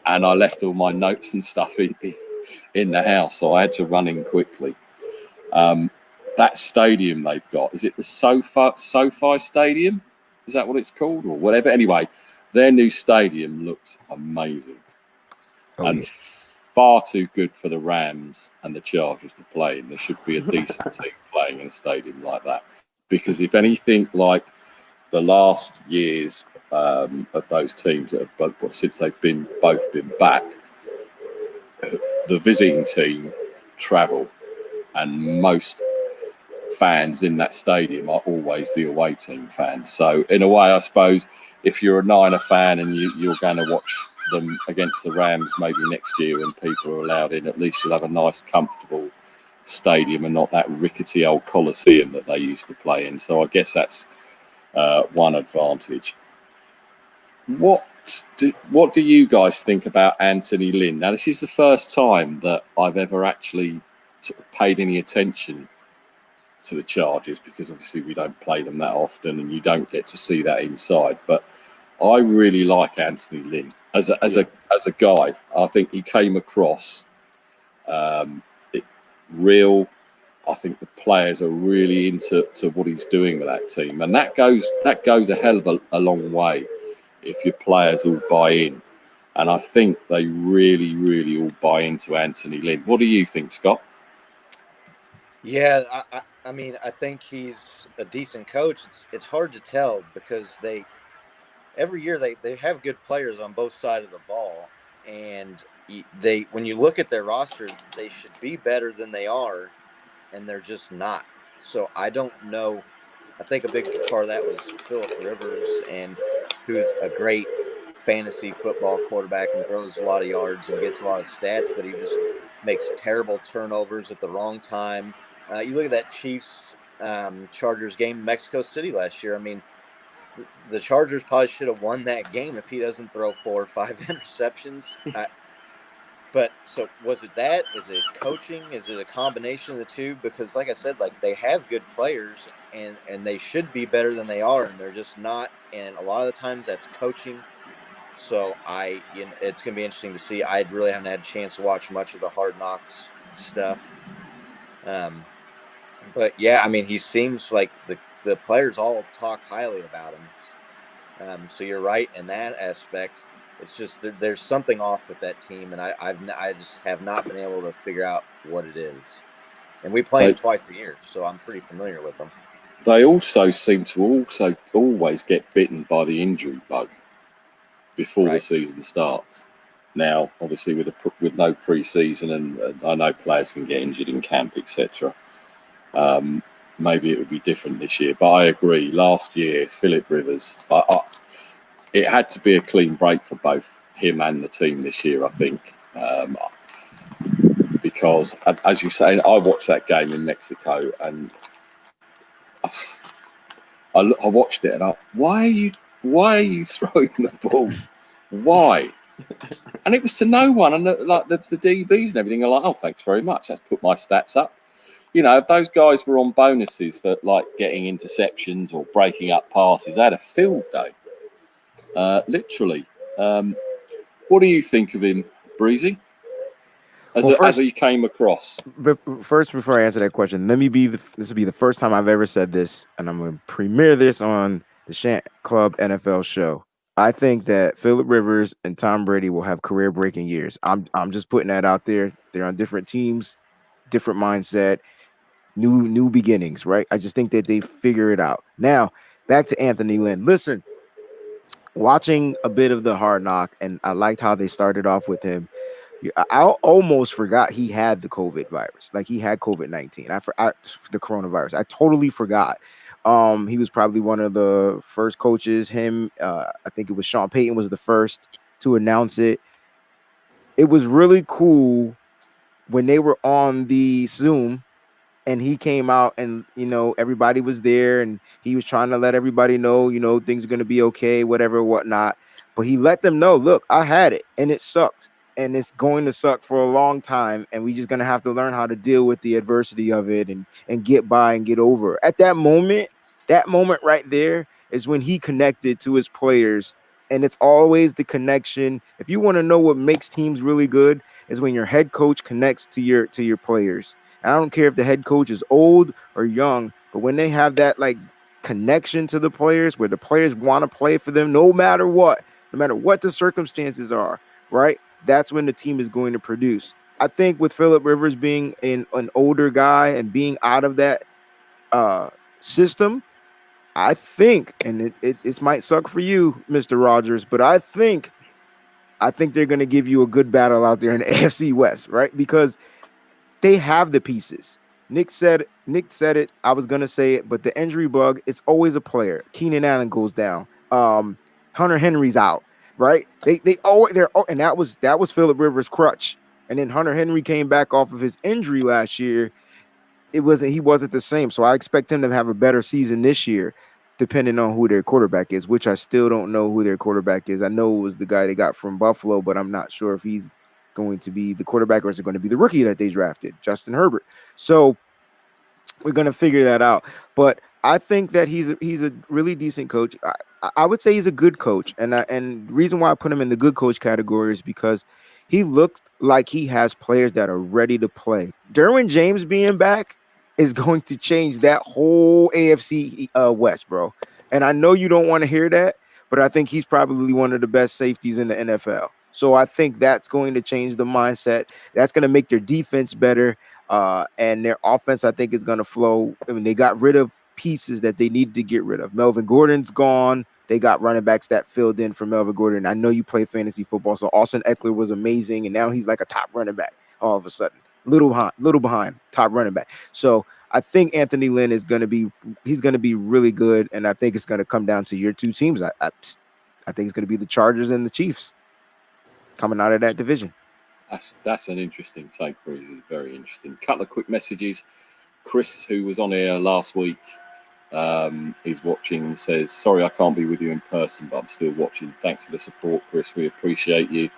and I left all my notes and stuff in the house, so I had to run in quickly. That stadium they've got, is it the SoFi Stadium? Is that what it's called, or whatever? Anyway, their new stadium looks amazing. Far too good for the Rams and the Chargers to play in. There should be a decent team playing in a stadium like that, because if anything like the last years of those teams that have both, since they've both been back, the visiting team travel, and most fans in that stadium are always the away team fans. So in a way, I suppose, if you're a Niner fan and you're going to watch them against the Rams maybe next year when people are allowed in, at least you'll have a nice, comfortable stadium and not that rickety old Coliseum that they used to play in. So I guess that's one advantage. What do you guys think about Anthony Lynn? Now, this is the first time that I've ever actually sort of paid any attention to the Chargers, because obviously we don't play them that often and you don't get to see that inside. But I really like Anthony Lynn as a guy. I think he came across real. I think the players are really into what he's doing with that team, and that goes a hell of a long way if your players all buy in. And I think they really, really all buy into Anthony Lynn. What do you think, Scott? Yeah, I mean, I think he's a decent coach. It's hard to tell, because every year they have good players on both sides of the ball, and when you look at their roster, they should be better than they are, and they're just not. So I don't know. I think a big part of that was Phillip Rivers, and who's a great fantasy football quarterback and throws a lot of yards and gets a lot of stats, but he just makes terrible turnovers at the wrong time. You look at that Chiefs Chargers game in Mexico City last year. I mean, the Chargers probably should have won that game if he doesn't throw 4 or 5 interceptions. But so was it that? Is it coaching? Is it a combination of the two? Because like I said, like, they have good players and they should be better than they are, and they're just not. And a lot of the times that's coaching. So it's going to be interesting to see. I really haven't had a chance to watch much of the Hard Knocks stuff. But yeah, I mean, he seems like the players all talk highly about him. So you're right in that aspect. It's just there's something off with that team, and I just have not been able to figure out what it is. And we play them twice a year, so I'm pretty familiar with them. They also seem to always get bitten by the injury bug before the season starts. Now, obviously, with no pre-season, and I know players can get injured in camp, etc. Maybe it would be different this year, but I agree. Last year, Phillip Rivers, it had to be a clean break for both him and the team this year, I think, because, as you say, I watched that game in Mexico, and I watched it, and why are you throwing the ball? Why? And it was to no one, and the DBs and everything are like, oh, thanks very much. That's put my stats up. You know, if those guys were on bonuses for like getting interceptions or breaking up passes, they had a field day. Literally. What do you think of him, Breezy? As he came across. But first, before I answer that question, this will be the first time I've ever said this, and I'm going to premiere this on the Shank Club NFL show. I think that Phillip Rivers and Tom Brady will have career-breaking years. I'm just putting that out there. They're on different teams, different mindset, new beginnings, right? I just think that they figure it out. Now, back to Anthony Lynn. Listen, watching a bit of the Hard Knock, and I liked how they started off with him. I almost forgot he had the COVID virus. Like, he had COVID-19. The coronavirus. I totally forgot. He was probably one of the first coaches. I think it was Sean Payton was the first to announce it. It was really cool when they were on the Zoom and he came out, and, everybody was there, and he was trying to let everybody know, things are going to be okay, whatever, whatnot. but he let them know, look, I had it and it sucked and it's going to suck for a long time. And we just going to have to learn how to deal with the adversity of it and get by and get over. At that moment right there is when he connected to his players. And it's always the connection. If you want to know what makes teams really good, is when your head coach connects to your players. And I don't care if the head coach is old or young, but when they have that like connection to the players, where the players want to play for them, no matter what the circumstances are, right? That's when the team is going to produce. I think with Phillip Rivers being an older guy and being out of that system, I think, and it might suck for you, Mr. Rogers, but I think they're going to give you a good battle out there in the AFC West, right? Because they have the pieces. Nick said it. I was going to say it, but the injury bug, it's always a player. Keenan Allen goes down. Hunter Henry's out, right? And that was Phillip Rivers' crutch. And then Hunter Henry came back off of his injury last year. He wasn't the same. So I expect him to have a better season this year, depending on who their quarterback is, which I still don't know who their quarterback is. I know it was the guy they got from Buffalo, but I'm not sure if he's going to be the quarterback or is it going to be the rookie that they drafted, Justin Herbert. So we're going to figure that out. But I think that he's a really decent coach. I would say he's a good coach. And the reason why I put him in the good coach category is because he looked like he has players that are ready to play. Derwin James being back is going to change that whole AFC West, bro. And I know you don't want to hear that, but I think he's probably one of the best safeties in the NFL. So I think that's going to change the mindset. That's going to make their defense better. And their offense, I think, is going to flow. I mean, they got rid of pieces that they needed to get rid of. Melvin Gordon's gone. They got running backs that filled in for Melvin Gordon. I know you play fantasy football, so Austin Eckler was amazing, and now he's like a top running back all of a sudden. Little behind, top running back. So I think Anthony Lynn is going to be really good, and I think it's going to come down to your two teams. I think it's going to be the Chargers and the Chiefs coming out of that division. That's an interesting take, Breezy. Very interesting. Couple of quick messages. Chris, who was on here last week, is watching and says, sorry I can't be with you in person, but I'm still watching. Thanks for the support, Chris. We appreciate you.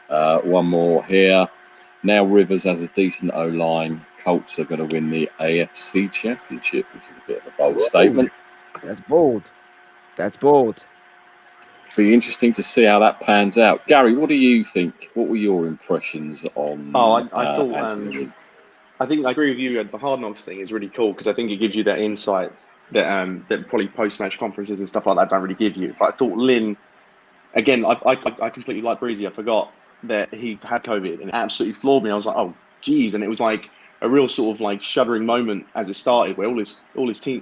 One more here. Now Rivers has a decent O-line. Colts are going to win the AFC Championship, which is a bit of a bold statement. That's bold. Be interesting to see how that pans out. Gary, what do you think? What were your impressions on I thought Anthony? I think I agree with you. The Hard Knocks thing is really cool because I think it gives you that insight that probably post-match conferences and stuff like that don't really give you. But I thought Lynn, again, I completely like Breezy. I forgot that he had COVID and it absolutely floored me. I was like, oh, geez. And it was like a real sort of like shuddering moment as it started where all his team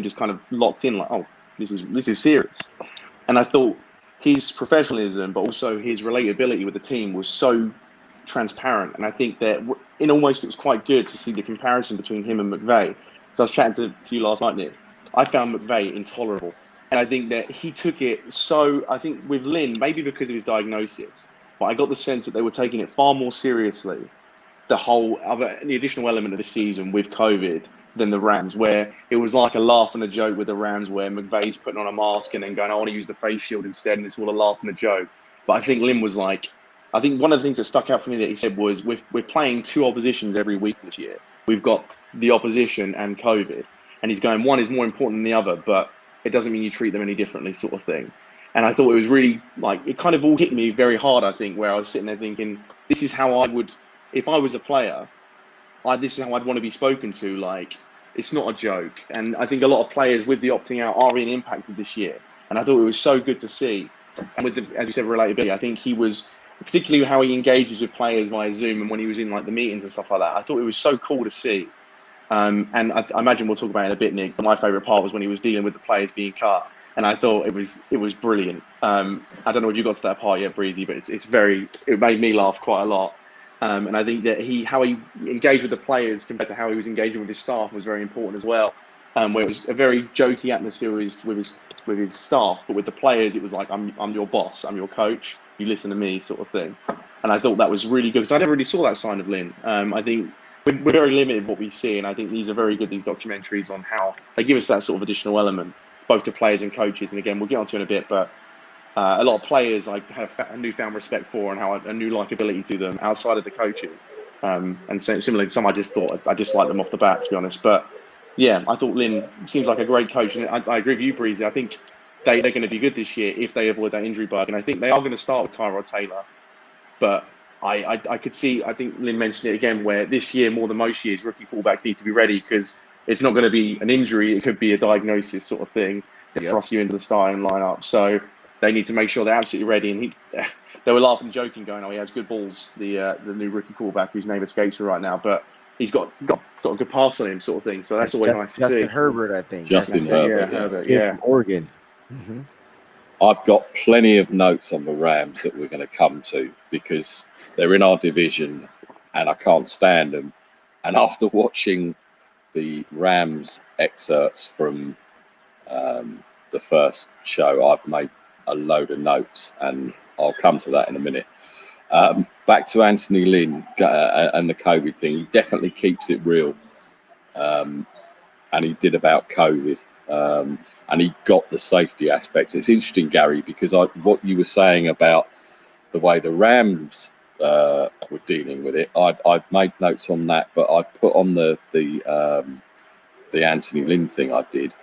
just kind of locked in like, oh, this is serious. And I thought his professionalism, but also his relatability with the team was so transparent. And I think that in almost it was quite good to see the comparison between him and McVay. So I was chatting to you last night, Nick. I found McVay intolerable. And I think that he took it so, I think with Lynn, maybe because of his diagnosis, but I got the sense that they were taking it far more seriously, the additional element of the season with COVID than the Rams, where it was like a laugh and a joke with the Rams, where McVay's putting on a mask and then going, I want to use the face shield instead, and it's all a laugh and a joke. But I think Lynn was like, I think one of the things that stuck out for me that he said was, we're playing two oppositions every week this year. We've got the opposition and COVID. And he's going, one is more important than the other, but it doesn't mean you treat them any differently, sort of thing. And I thought it was really, like, it kind of all hit me very hard, I think, where I was sitting there thinking, this is how I would, if I was a player, this is how I'd want to be spoken to. Like, it's not a joke. And I think a lot of players with the opting out are being impacted this year. And I thought it was so good to see. And with the, as you said, relatability, I think he was, particularly how he engages with players via Zoom and when he was in like the meetings and stuff like that, I thought it was so cool to see. And I imagine we'll talk about it in a bit, Nick, but my favourite part was when he was dealing with the players being cut. And I thought it was brilliant. I don't know if you got to that part yet, Breezy, but it made me laugh quite a lot. And I think that how he engaged with the players compared to how he was engaging with his staff was very important as well. Where it was a very jokey atmosphere with his staff, but with the players, it was like, I'm your boss, I'm your coach, you listen to me, sort of thing. And I thought that was really good because I never really saw that sign of Lynn. I think we're very limited what we see, and I think these are very good, these documentaries on how they give us that sort of additional element, both to players and coaches. And again, we'll get onto it in a bit, but a lot of players I have a newfound respect for and how a new likability to them outside of the coaching. And so, similarly to some, I just thought I disliked them off the bat, to be honest. But yeah, I thought Lynn seems like a great coach, and I agree with you, Breezy. I think they're going to be good this year if they avoid that injury bug, and I think they are going to start with Tyrod Taylor. But I could see, I think Lynn mentioned it again, where this year more than most years, rookie quarterbacks need to be ready because it's not going to be an injury; it could be a diagnosis sort of thing that thrusts you into the starting lineup. So they need to make sure they're absolutely ready. And they were laughing, joking, going, "Oh, he has good balls." The new rookie quarterback, whose name escapes me right now, but he's got a good pass on him, sort of thing. So that's always nice to see. Justin Herbert, I think. Justin Herbert, yeah, Herbert, Kid yeah. from Oregon. Mm-hmm. I've got plenty of notes on the Rams that we're going to come to because they're in our division and I can't stand them. And after watching the Rams excerpts from the first show, I've made a load of notes and I'll come to that in a minute. Back to Anthony Lynn and the COVID thing. He definitely keeps it real. And he did about COVID. And he got the safety aspect. It's interesting, Gary, because what you were saying about the way the Rams were dealing with it, I'd made notes on that, but I'd put on the Anthony Lynn thing I did.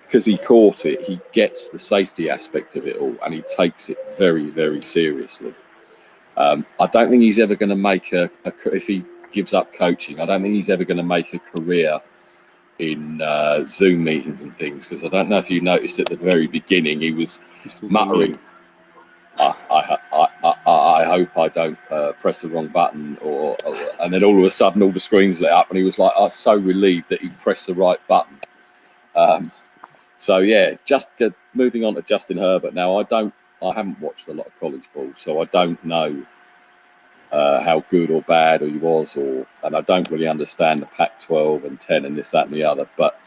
Because he caught it, he gets the safety aspect of it all, and he takes it very, very seriously. I don't think he's ever going to make if he gives up coaching, I don't think he's ever going to make a career in Zoom meetings and things, because I don't know if you noticed at the very beginning he was muttering, I hope I don't press the wrong button, and then all of a sudden all the screens lit up and he was like, I was so relieved that he pressed the right button. So yeah, just moving on to Justin Herbert. Now I haven't watched a lot of college ball, so I don't know how good or bad he was, and I don't really understand the Pac-12 and 10 and this, that, and the other. But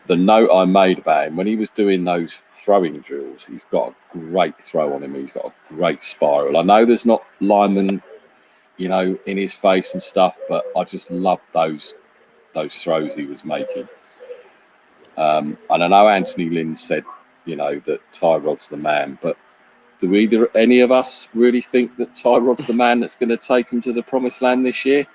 the note I made about him when he was doing those throwing drills, he's got a great throw on him. He's got a great spiral. I know there's not linemen, in his face and stuff, but I just loved those throws he was making. And I know Anthony Lynn said, that Tyrod's the man, but do any of us really think that Tyrod's the man that's going to take him to the promised land this year?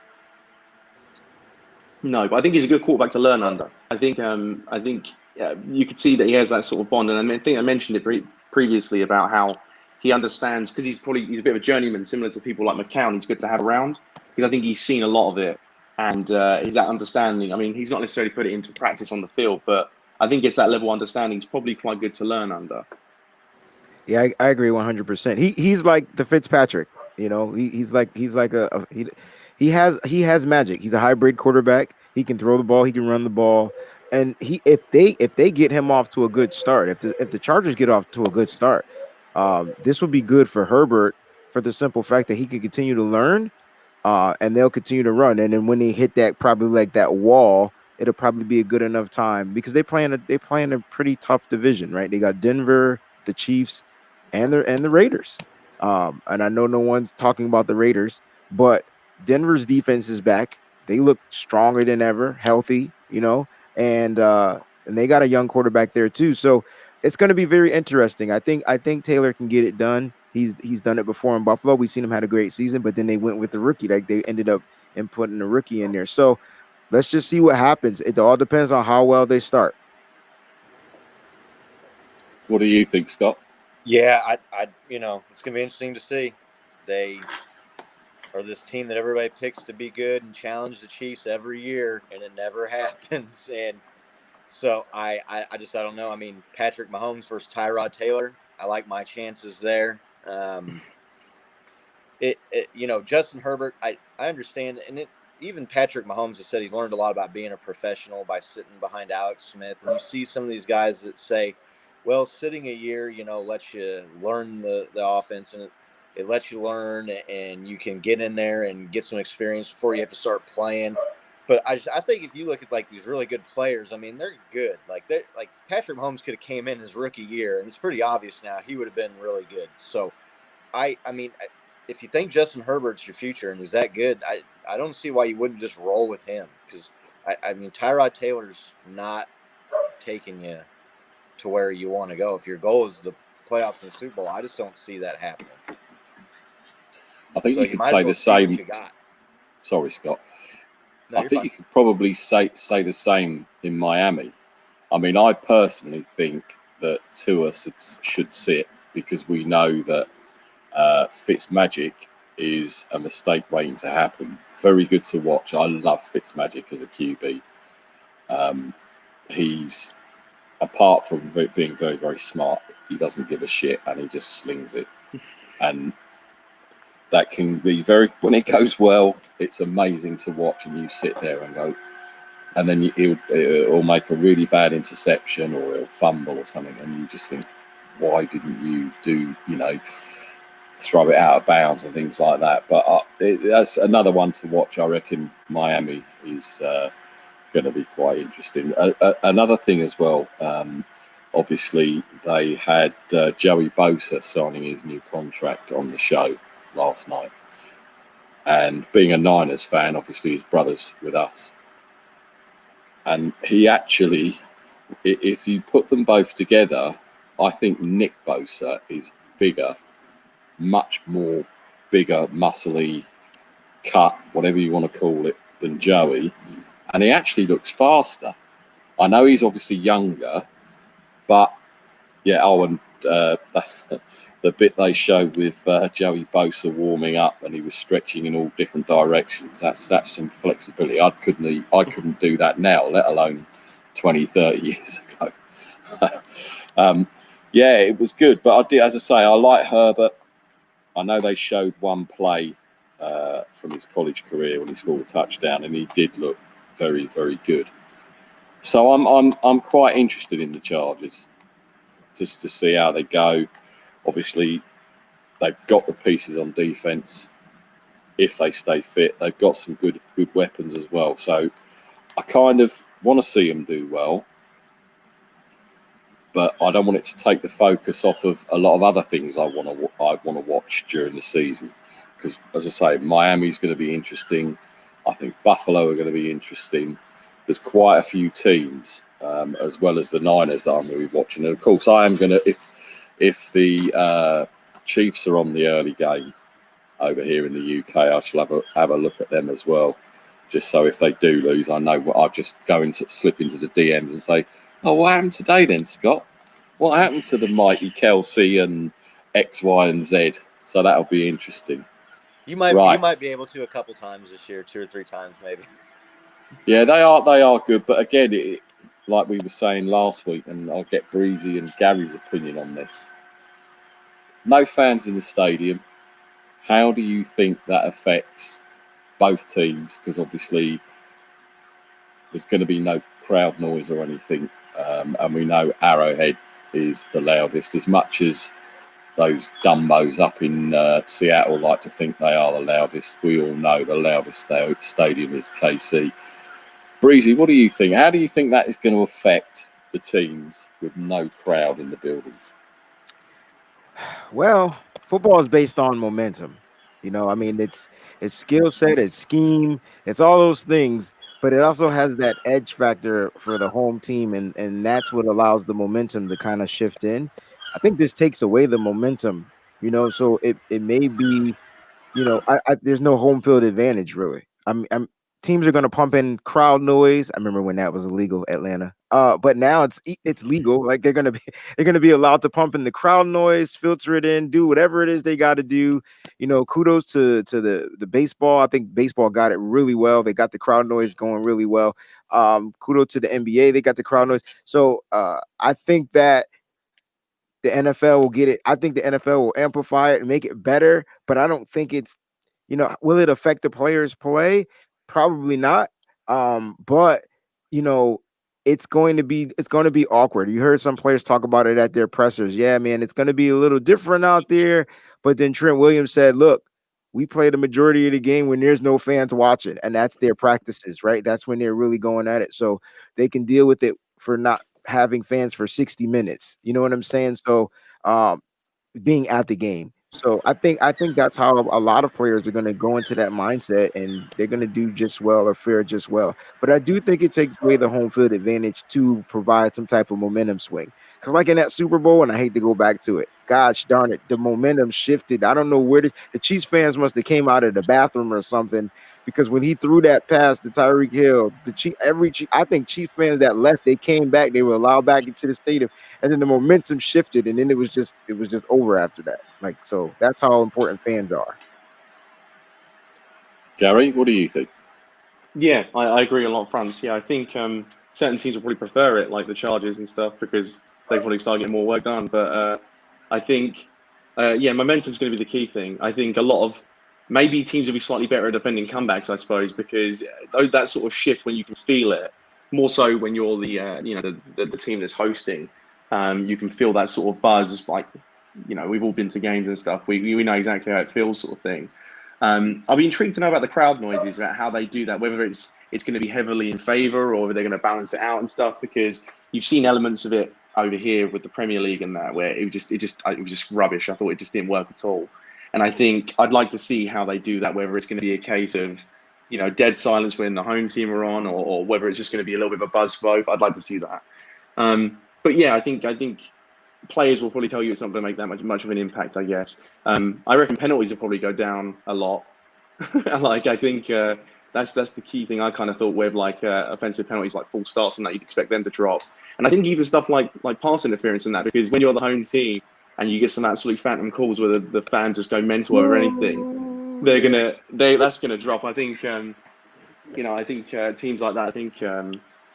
No, but I think he's a good quarterback to learn under. I think you could see that he has that sort of bond, and I think I mentioned it previously about how he understands, because he's a bit of a journeyman, similar to people like McCown. He's good to have around because I think he's seen a lot of it, and he's that understanding. I mean, he's not necessarily put it into practice on the field, but I think it's that level of understanding. It's probably quite good to learn under. Yeah, I agree 100%. He's like the Fitzpatrick, he's like he has magic. He's a hybrid quarterback. He can throw the ball, he can run the ball, and if they get him off to a good start, if the Chargers get off to a good start, this would be good for Herbert for the simple fact that he can continue to learn, and they'll continue to run, and then when they hit that probably like that wall, it'll probably be a good enough time because they play in a pretty tough division, right? They got Denver, the Chiefs, and the Raiders. And I know no one's talking about the Raiders, but Denver's defense is back. They look stronger than ever, healthy, and they got a young quarterback there too. So it's going to be very interesting. I think Taylor can get it done. He's done it before in Buffalo. We've seen him had a great season, but then they went with the rookie. Like they ended up putting the rookie in there. So let's just see what happens. It all depends on how well they start. What do you think, Scott? Yeah, I it's gonna be interesting to see. They are this team that everybody picks to be good and challenge the Chiefs every year, and it never happens. And so I don't know. I mean, Patrick Mahomes versus Tyrod Taylor. I like my chances there. Justin Herbert. I understand, and even Patrick Mahomes has said he's learned a lot about being a professional by sitting behind Alex Smith. And you see some of these guys that say, well, sitting a year, lets you learn the offense, and it lets you learn, and you can get in there and get some experience before you have to start playing. But I think if you look at like these really good players, I mean, they're good. Like Patrick Mahomes could have came in his rookie year, and it's pretty obvious now he would have been really good. So I mean, if you think Justin Herbert's your future and he's that good, I don't see why you wouldn't just roll with him, because I mean, Tyrod Taylor's not taking you to where you want to go. If your goal is the playoffs and the Super Bowl. I just don't see that happening. I think So you could might as say well the see what same. you got. Sorry, Scott. No, I you're think fine. you could probably say the same in Miami. I mean, I personally think that Tua should sit because we know that Fitzmagic is a mistake waiting to happen. Very good to watch. I love Fitzmagic as a QB. He's, apart from being very, very smart, he doesn't give a shit and he just slings it. And that can be when it goes well, it's amazing to watch, and you sit there and go, and then he'll make a really bad interception or he'll fumble or something, and you just think, why didn't you throw it out of bounds and things like that? But that's another one to watch. I reckon Miami is going to be quite interesting. Another thing as well, obviously they had Joey Bosa signing his new contract on the show last night, and being a Niners fan, obviously his brother's with us, and he actually, if you put them both together, I think Nick Bosa is bigger, much more bigger, muscly, cut, whatever you want to call it, than Joey, and he actually looks faster. I know he's obviously younger, but yeah. Oh, and the bit they showed with Joey Bosa warming up and he was stretching in all different directions. That's some flexibility. I couldn't do that now, let alone 20, 30 years ago. Yeah, it was good. But I did, as I say, I like Herbert. I know they showed one play from his college career when he scored a touchdown, and he did look very, very good. So I'm quite interested in the Chargers, just to see how they go. Obviously, they've got the pieces on defense. If they stay fit, they've got some good weapons as well. So I kind of want to see them do well, but I don't want it to take the focus off of a lot of other things I want to watch during the season. Because, as I say, Miami's going to be interesting. I think Buffalo are going to be interesting. There's quite a few teams, as well as the Niners, that I'm going to be watching. And of course, I am going to, if the Chiefs are on the early game over here in the UK, I shall have a look at them as well. Just so if they do lose, I know I'll just slip into the DMs and say, "Oh, what happened today then, Scott? What happened to the mighty Kelsey and X, Y, and Z?" So that'll be interesting. You might be able to a couple times this year, 2 or 3 times maybe. Yeah, they are good, but again, like we were saying last week, and I'll get Breezy and Gary's opinion on this. No fans in the stadium. How do you think that affects both teams? Because obviously there's going to be no crowd noise or anything, and we know Arrowhead is the loudest. As much as those dumbos up in Seattle like to think they are the loudest, we all know the loudest stadium is KC. Breezy, what do you think? How do you think that is going to affect the teams with no crowd in the buildings? Well, football is based on momentum. I mean, it's skill set, it's scheme, it's all those things, but it also has that edge factor for the home team, and that's what allows the momentum to kind of shift in. I think this takes away the momentum, so it may be, there's no home field advantage really. Teams are going to pump in crowd noise. I remember when that was illegal, Atlanta. But now it's legal. Like they're going to be allowed to pump in the crowd noise, filter it in, do whatever it is they got to do. Kudos to the baseball. I think baseball got it really well. They got the crowd noise going really well. Kudos to the NBA. They got the crowd noise. So I think that the NFL will get it. I think the NFL will amplify it and make it better, but I don't think it's, will it affect the players' play? Probably not. But it's going to be awkward. You heard some players talk about it at their pressers. Yeah, man, it's going to be a little different out there. But then Trent Williams said, "Look, we play the majority of the game when there's no fans watching, and that's their practices, right? That's when they're really going at it. So they can deal with it for not having fans for 60 minutes. You know what I'm saying? So being at the game. So I think that's how a lot of players are going to go into that mindset, and they're going to do just well or fare just well. But I do think it takes away the home field advantage to provide some type of momentum swing. Because like in that Super Bowl, and I hate to go back to it, gosh darn it, the momentum shifted. I don't know where the Chiefs fans must have came out of the bathroom or something, because when he threw that pass to Tyreek Hill, I think Chief fans that left, they came back, they were allowed back into the stadium, and then the momentum shifted, and then it was just over after that. Like, so that's how important fans are. Gary, what do you think? Yeah, I agree on a lot of fronts. Yeah, I think certain teams will probably prefer it, like the Chargers and stuff, because they probably start getting more work done. But I think, momentum's going to be the key thing. I think a lot of maybe teams will be slightly better at defending comebacks, I suppose, because that sort of shift when you can feel it, more so when you're the team that's hosting, you can feel that sort of buzz. Like, we've all been to games and stuff. We know exactly how it feels, sort of thing. I'll be intrigued to know about the crowd noises, about how they do that, whether it's going to be heavily in favour or they're going to balance it out and stuff, because you've seen elements of it over here with the Premier League and that, where it was just rubbish. I thought it just didn't work at all. And I think I'd like to see how they do that, whether it's going to be a case of, dead silence when the home team are on, or whether it's just going to be a little bit of a buzz for both. I'd like to see that. But yeah, I think players will probably tell you it's not going to make that much of an impact, I guess. I reckon penalties will probably go down a lot. I think that's the key thing I kind of thought with offensive penalties, like false starts and that, you'd expect them to drop. And I think even stuff like pass interference and that, because when you're the home team and you get some absolute phantom calls where the fans just go mental over anything, that's gonna drop. I think teams like that, I think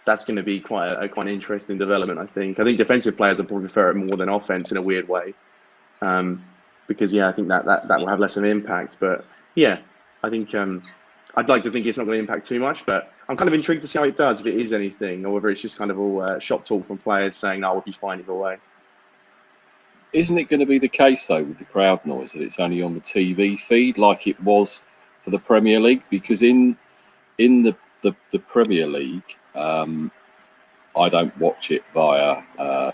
that's going to be quite an interesting development. I think defensive players will probably prefer it more than offense in a weird way, because I think that will have less of an impact. But yeah, I think I'd like to think it's not going to impact too much, but I'm kind of intrigued to see how it does, if it is anything, or whether it's just kind of all shop talk from players saying, "No, we'll be fine either way." Isn't it going to be the case though with the crowd noise that it's only on the TV feed like it was for the Premier League? Because in the Premier League, I don't watch it via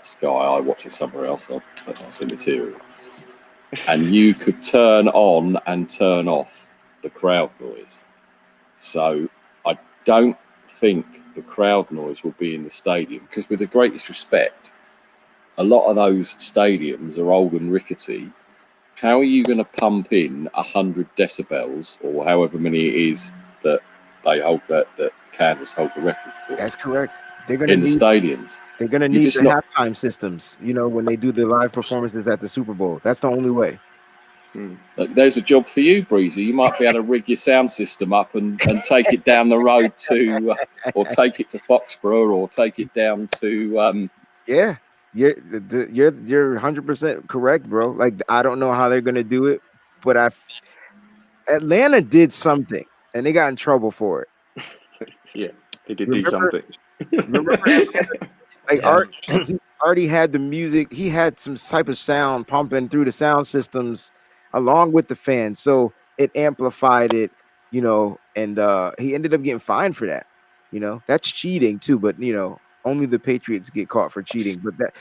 Sky. I watch it somewhere else. That's immaterial. And you could turn on and turn off the crowd noise. So I don't think the crowd noise will be in the stadium, because with the greatest respect, a lot of those stadiums are old and rickety. How are you going to pump in 100 decibels or however many it is that they hold that Kansas hold the record for? That's correct. They're going to the stadiums. They're going to need the halftime systems, when they do the live performances at the Super Bowl. That's the only way. Look, there's a job for you, Breezy. You might be able to rig your sound system up and take it down the road to, or take it to Foxborough, or take it down to. Yeah, you're 100% correct, bro. Like, I don't know how they're going to do it, but Atlanta did something, and they got in trouble for it. Yeah, they did do something. Remember like he already had the music. He had some type of sound pumping through the sound systems along with the fans, so it amplified it, and he ended up getting fined for that. That's cheating too, but only the Patriots get caught for cheating. But that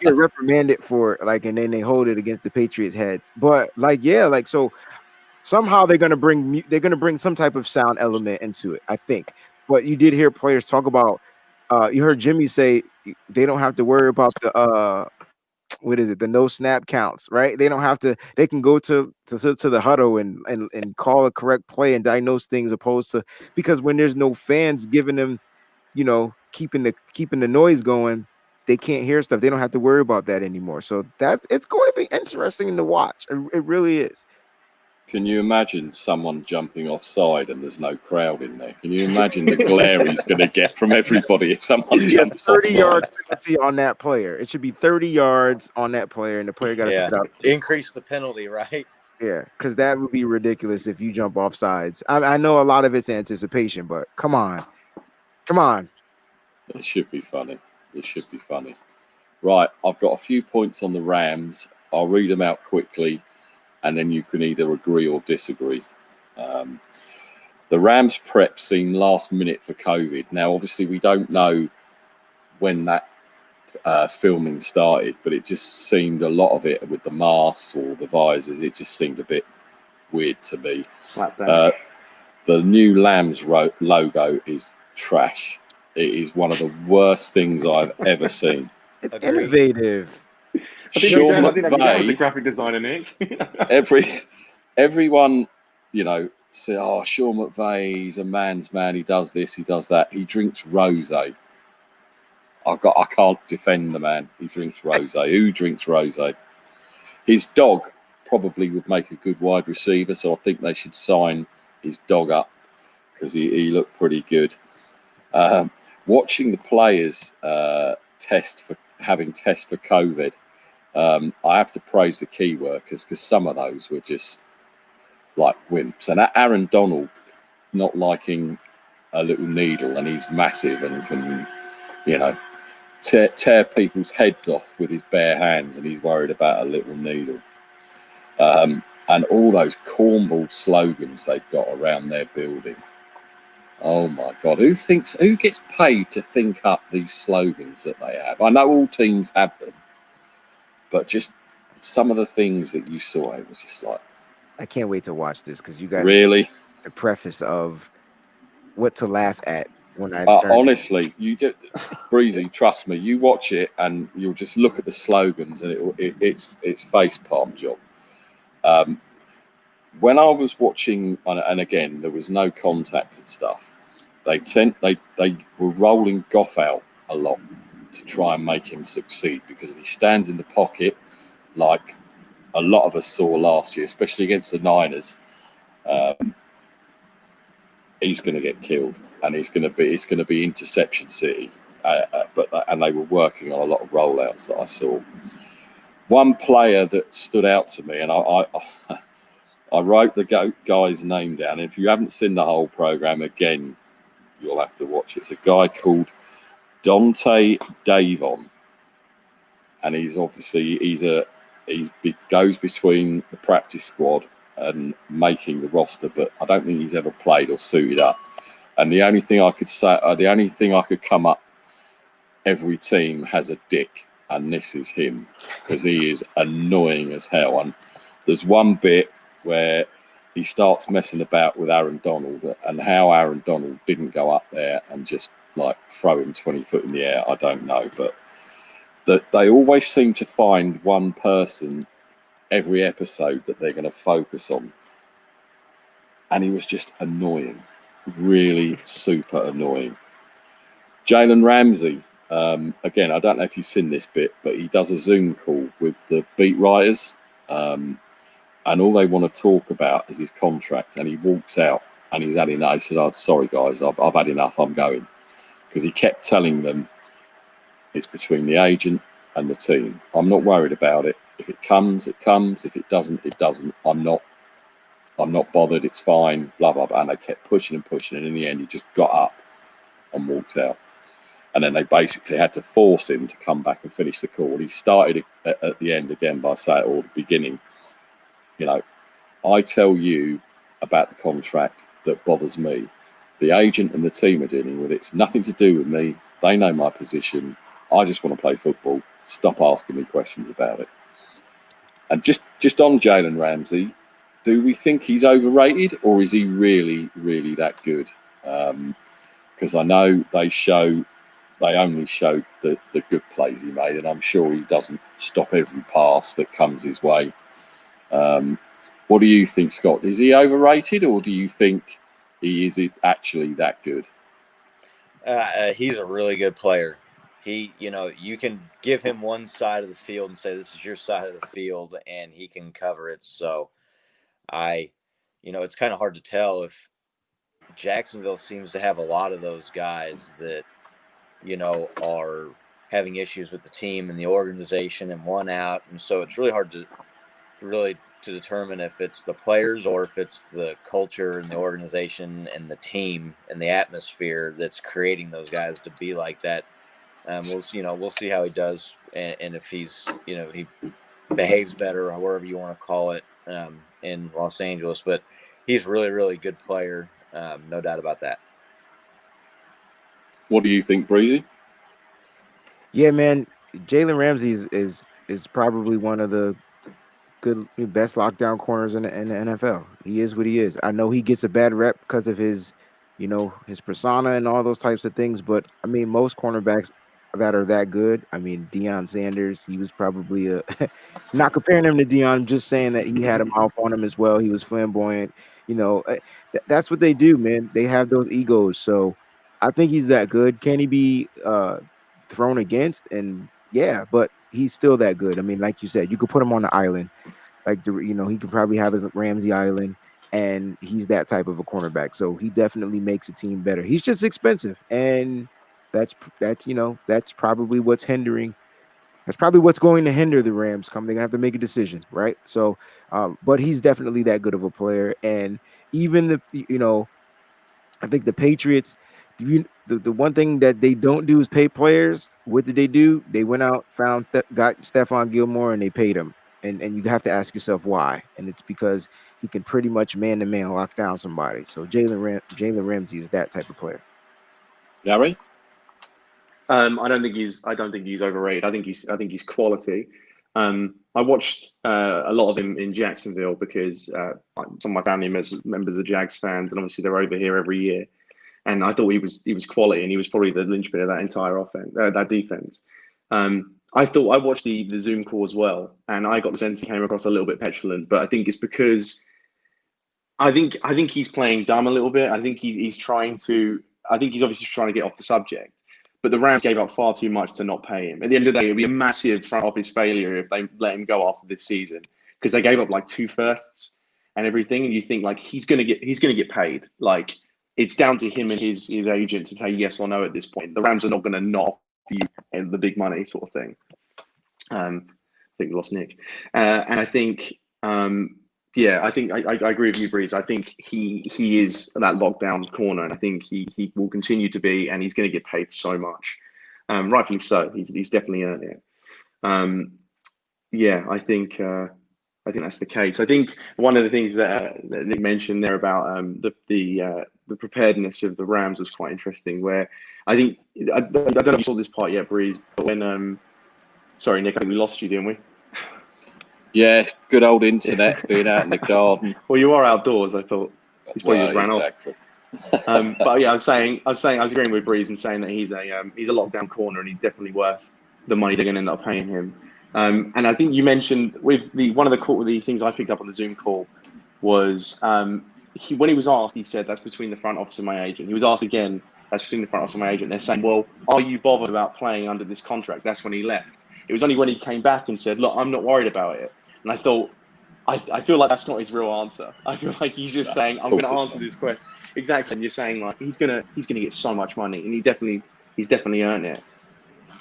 get reprimanded for and then they hold it against the Patriots' heads. But so somehow they're gonna bring some type of sound element into it, I think. But you did hear players talk about. You heard Jimmy say they don't have to worry about the the no snap counts, right? They don't have to. They can go to the huddle and call a correct play and diagnose things, opposed to, because when there's no fans giving them, keeping the noise going, they can't hear stuff. They don't have to worry about that anymore. So it's going to be interesting to watch. It really is. Can you imagine someone jumping offside and there's no crowd in there? Can you imagine the glare he's going to get from everybody if someone jumps 30 offside? yards penalty on that player. It should be 30 yards on that player, and the player got to pick it up. Increase the penalty, right? Yeah, because that would be ridiculous if you jump off sides. I know a lot of it's anticipation, but come on. It should be funny. Right, I've got a few points on the Rams. I'll read them out quickly, and then you can either agree or disagree. The Rams prep seemed last minute for COVID. Now, obviously, we don't know when that filming started, but it just seemed a lot of it with the masks or the visors. It just seemed a bit weird to me. The new Lambs logo is trash. It is one of the worst things I've ever seen. It's innovative. Sean I didn't have you down as a McVay, graphic designer, Nick. everyone, say, oh, Sean McVay, he's a man's man. He does this, he does that. He drinks rosé. I can't defend the man. He drinks rosé. Who drinks rosé? His dog probably would make a good wide receiver, so I think they should sign his dog up because he looked pretty good. Watching the players test for COVID, I have to praise the key workers because some of those were just like wimps. And Aaron Donald not liking a little needle, and he's massive and can, tear people's heads off with his bare hands, and he's worried about a little needle. And all those cornball slogans they've got around their building. Oh my God, who gets paid to think up these slogans that they have? I know all teams have them, but just some of the things that you saw, it was just like, I can't wait to watch this because you guys really the preface of what to laugh at when I honestly, you just Breezy, trust me, you watch it and you'll just look at the slogans and it's face palm job. When I was watching, and again there was no contact and stuff, they were rolling Goff out a lot to try and make him succeed because if he stands in the pocket like a lot of us saw last year, especially against the Niners, he's going to get killed, and it's going to be interception city. And they were working on a lot of rollouts that I saw. One player that stood out to me, and I wrote the guy's name down. If you haven't seen the whole program, again, you'll have to watch it. It's a guy called Dante Davon, and he's obviously he goes between the practice squad and making the roster, but I don't think he's ever played or suited up. And the only thing I could come up, every team has a dick, and this is him because he is annoying as hell. And there's one bit where he starts messing about with Aaron Donald, and how Aaron Donald didn't go up there and just like throw him 20 foot in the air, I don't know. But that they always seem to find one person every episode that they're going to focus on. And he was just annoying, really super annoying. Jalen Ramsey, again, I don't know if you've seen this bit, but he does a Zoom call with the beat writers. And all they want to talk about is his contract. And he walks out and he's had enough. He said, "Oh, sorry, guys, I've had enough. I'm going." Because he kept telling them it's between the agent and the team. I'm not worried about it. If it comes, it comes. If it doesn't, it doesn't. I'm not bothered. It's fine. Blah, blah, blah. And they kept pushing and pushing. And in the end, he just got up and walked out. And then they basically had to force him to come back and finish the call. He started at the end again by saying, or the beginning, I tell you about the contract that bothers me. The agent and the team are dealing with it. It's nothing to do with me. They know my position. I just want to play football. Stop asking me questions about it. And just on Jalen Ramsey, do we think he's overrated, or is he really, really that good? Because I know they only show the good plays he made, and I'm sure he doesn't stop every pass that comes his way. What do you think, Scott? Is he overrated, or do you think he is actually that good? He's a really good player. You can give him one side of the field and say, this is your side of the field, and he can cover it. So it's kind of hard to tell if Jacksonville seems to have a lot of those guys that, are having issues with the team and the organization and one out. And so it's really hard to determine if it's the players or if it's the culture and the organization and the team and the atmosphere that's creating those guys to be like that. We'll see how he does, and if he's, he behaves better or whatever you want to call it, in Los Angeles. But he's really, really good player, no doubt about that. What do you think, Breezy? Yeah, man, Jalen Ramsey is probably one of the best lockdown corners in the NFL. He is what he is. I know he gets a bad rep because of his persona and all those types of things. But I mean, most cornerbacks that are that good. I mean, Deion Sanders, he was probably a not comparing him to Deion, just saying that he had a mouth on him as well. He was flamboyant. That's what they do, man. They have those egos. So I think he's that good. Can he be thrown against? And yeah, but he's still that good. I mean, like you said, you could put him on the island. He could probably have his Ramsey Island, and he's that type of a cornerback. So he definitely makes a team better. He's just expensive, and that's probably what's hindering. That's probably what's going to hinder the Rams. They're gonna have to make a decision, right? So, but he's definitely that good of a player, and even I think the Patriots, the one thing that they don't do is pay players. What did they do? They went out, got Stephon Gilmore, and they paid him. And you have to ask yourself why. And it's because he can pretty much man-to-man lock down somebody. So Jalen Ramsey is that type of player. Gary? I don't think he's overrated. I think he's quality. I watched a lot of him in Jacksonville because some of my family members are Jags fans, and obviously they're over here every year. And I thought he was quality, and he was probably the linchpin of that entire offense, that defense. I watched the Zoom call as well, and I got the sense he came across a little bit petulant, but I think it's because I think he's playing dumb a little bit. I think he's obviously trying to get off the subject. But the Rams gave up far too much to not pay him. At the end of the day, it would be a massive front office failure if they let him go after this season, because they gave up like 2 firsts and everything. And you think like he's gonna get paid. Like it's down to him and his agent to say yes or no at this point. The Rams are not going to not offer you the big money sort of thing. I think we lost Nick, and I think. I think I agree with you, Breeze. I think he is that lockdown corner, and I think he will continue to be, and he's going to get paid so much, rightfully so. He's definitely earned it. I think that's the case. I think one of the things that Nick mentioned there about the preparedness of the Rams was quite interesting. Where I think I don't know if you saw this part yet, Breeze, but when sorry, Nick, I think we lost you, didn't we? Yeah, good old internet, being out in the garden. Well, you are outdoors. I thought he's probably just ran exactly. off. But yeah, I was agreeing with Breeze and saying that he's a lockdown corner, and he's definitely worth the money they're going to end up paying him. And I think you mentioned with one of the things I picked up on the Zoom call was when he was asked, he said that's between the front office and my agent. He was asked again, that's between the front office and my agent. They're saying, well, are you bothered about playing under this contract? That's when he left. It was only when he came back and said, look, I'm not worried about it. And I thought, I feel like that's not his real answer. I feel like he's just saying, I'm going to answer this question. Exactly. And you're saying like he's gonna get so much money, and he's definitely earned it.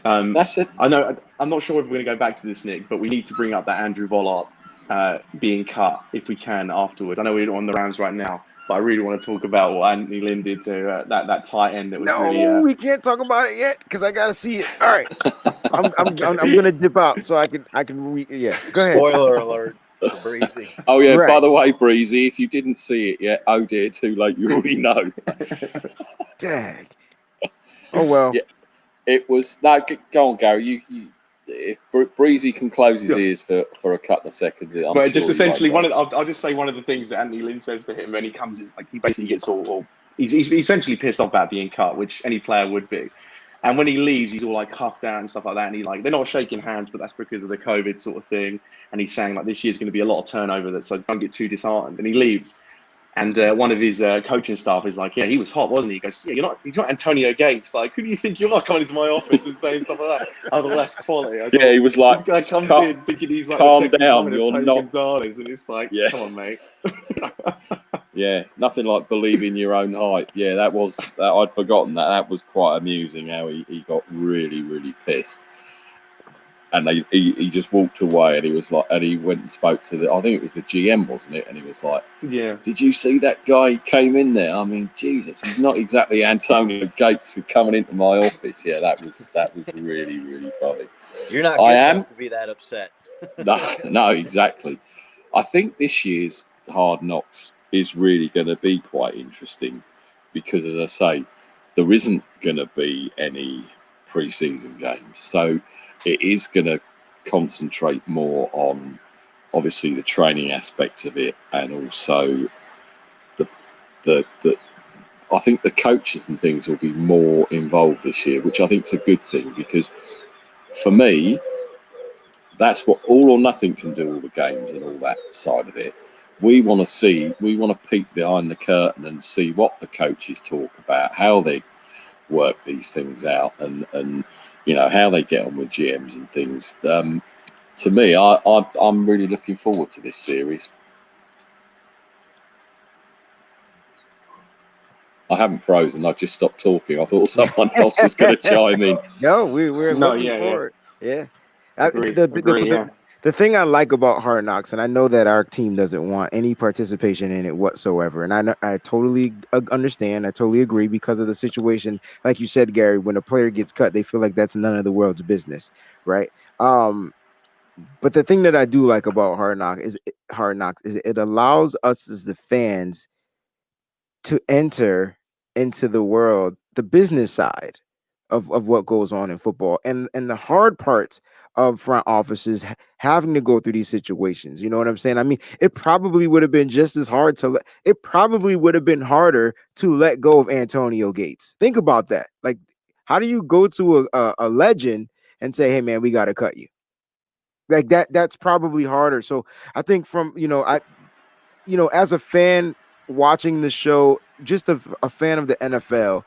That's it. I know. I'm not sure if we're going to go back to this, Nick, but we need to bring up that Andrew Vollard being cut if we can afterwards. I know we're on the Rams right now, but I really want to talk about what Anthony Lynn did to that tight end. That was really. We can't talk about it yet because I got to see it. All right, I'm gonna dip out so I can yeah. Go ahead. Spoiler alert. Breezy. Oh yeah. Right. By the way, Breezy, if you didn't see it yet, oh dear, too late. You already know. Dang. Oh well. Yeah, it was. No, go on, Gary. If Breezy can close his ears for a couple of seconds, but just essentially I'll just say one of the things that Anthony Lynn says to him when he comes in, like he basically gets he's essentially pissed off about being cut, which any player would be. And when he leaves, he's all like huffed out and stuff like that. And they're not shaking hands, but that's because of the COVID sort of thing. And he's saying like this year's going to be a lot of turnover, so don't get too disheartened. And he leaves. And one of his coaching staff is like, yeah, he was hot, wasn't he? He goes, yeah, he's not Antonio Gates. Like, who do you think you are coming into my office and saying stuff like that? Oh, the less quality. Yeah, he was like, this guy comes in thinking he's like, calm down, you're not. Gonzalez, and it's like, come on, mate. Yeah, nothing like believing your own hype. Yeah, I'd forgotten that. That was quite amusing how he got really, really pissed. And he just walked away, and he was like, and he went and spoke to I think it was the GM, wasn't it? And he was like, yeah, did you see that guy? He came in there. I mean, Jesus, he's not exactly Antonio Gates coming into my office. Yeah, that was really, really funny. You're not good enough to be that upset. No, exactly. I think this year's Hard Knocks is really going to be quite interesting because, as I say, there isn't going to be any pre-season games. So it is going to concentrate more on, obviously, the training aspect of it, and also the I think the coaches and things will be more involved this year, which I think is a good thing, because for me, that's what All or Nothing can do, all the games and all that side of it. We want to peek behind the curtain and see what the coaches talk about, how they work these things out, and how they get on with GMs and things. To me, I'm really looking forward to this series. I haven't frozen. I just stopped talking. I thought someone else was going to chime in. No, we're No, looking yeah, forward. Yeah. agree, yeah. The thing I like about Hard Knocks, and I know that our team doesn't want any participation in it whatsoever, and I totally understand. I totally agree because of the situation. Like you said, Gary, when a player gets cut, they feel like that's none of the world's business, right? But the thing that I do like about Hard Knocks is it allows us as the fans to enter into the world, the business side of what goes on in football, and the hard parts of front offices having to go through these situations. You know what I'm saying? I mean, it probably would have been just as hard it probably would have been harder to let go of Antonio Gates. Think about that. Like, how do you go to a legend and say, hey man, we got to cut you? Like that's probably harder. So I think as a fan watching the show, just a fan of the NFL,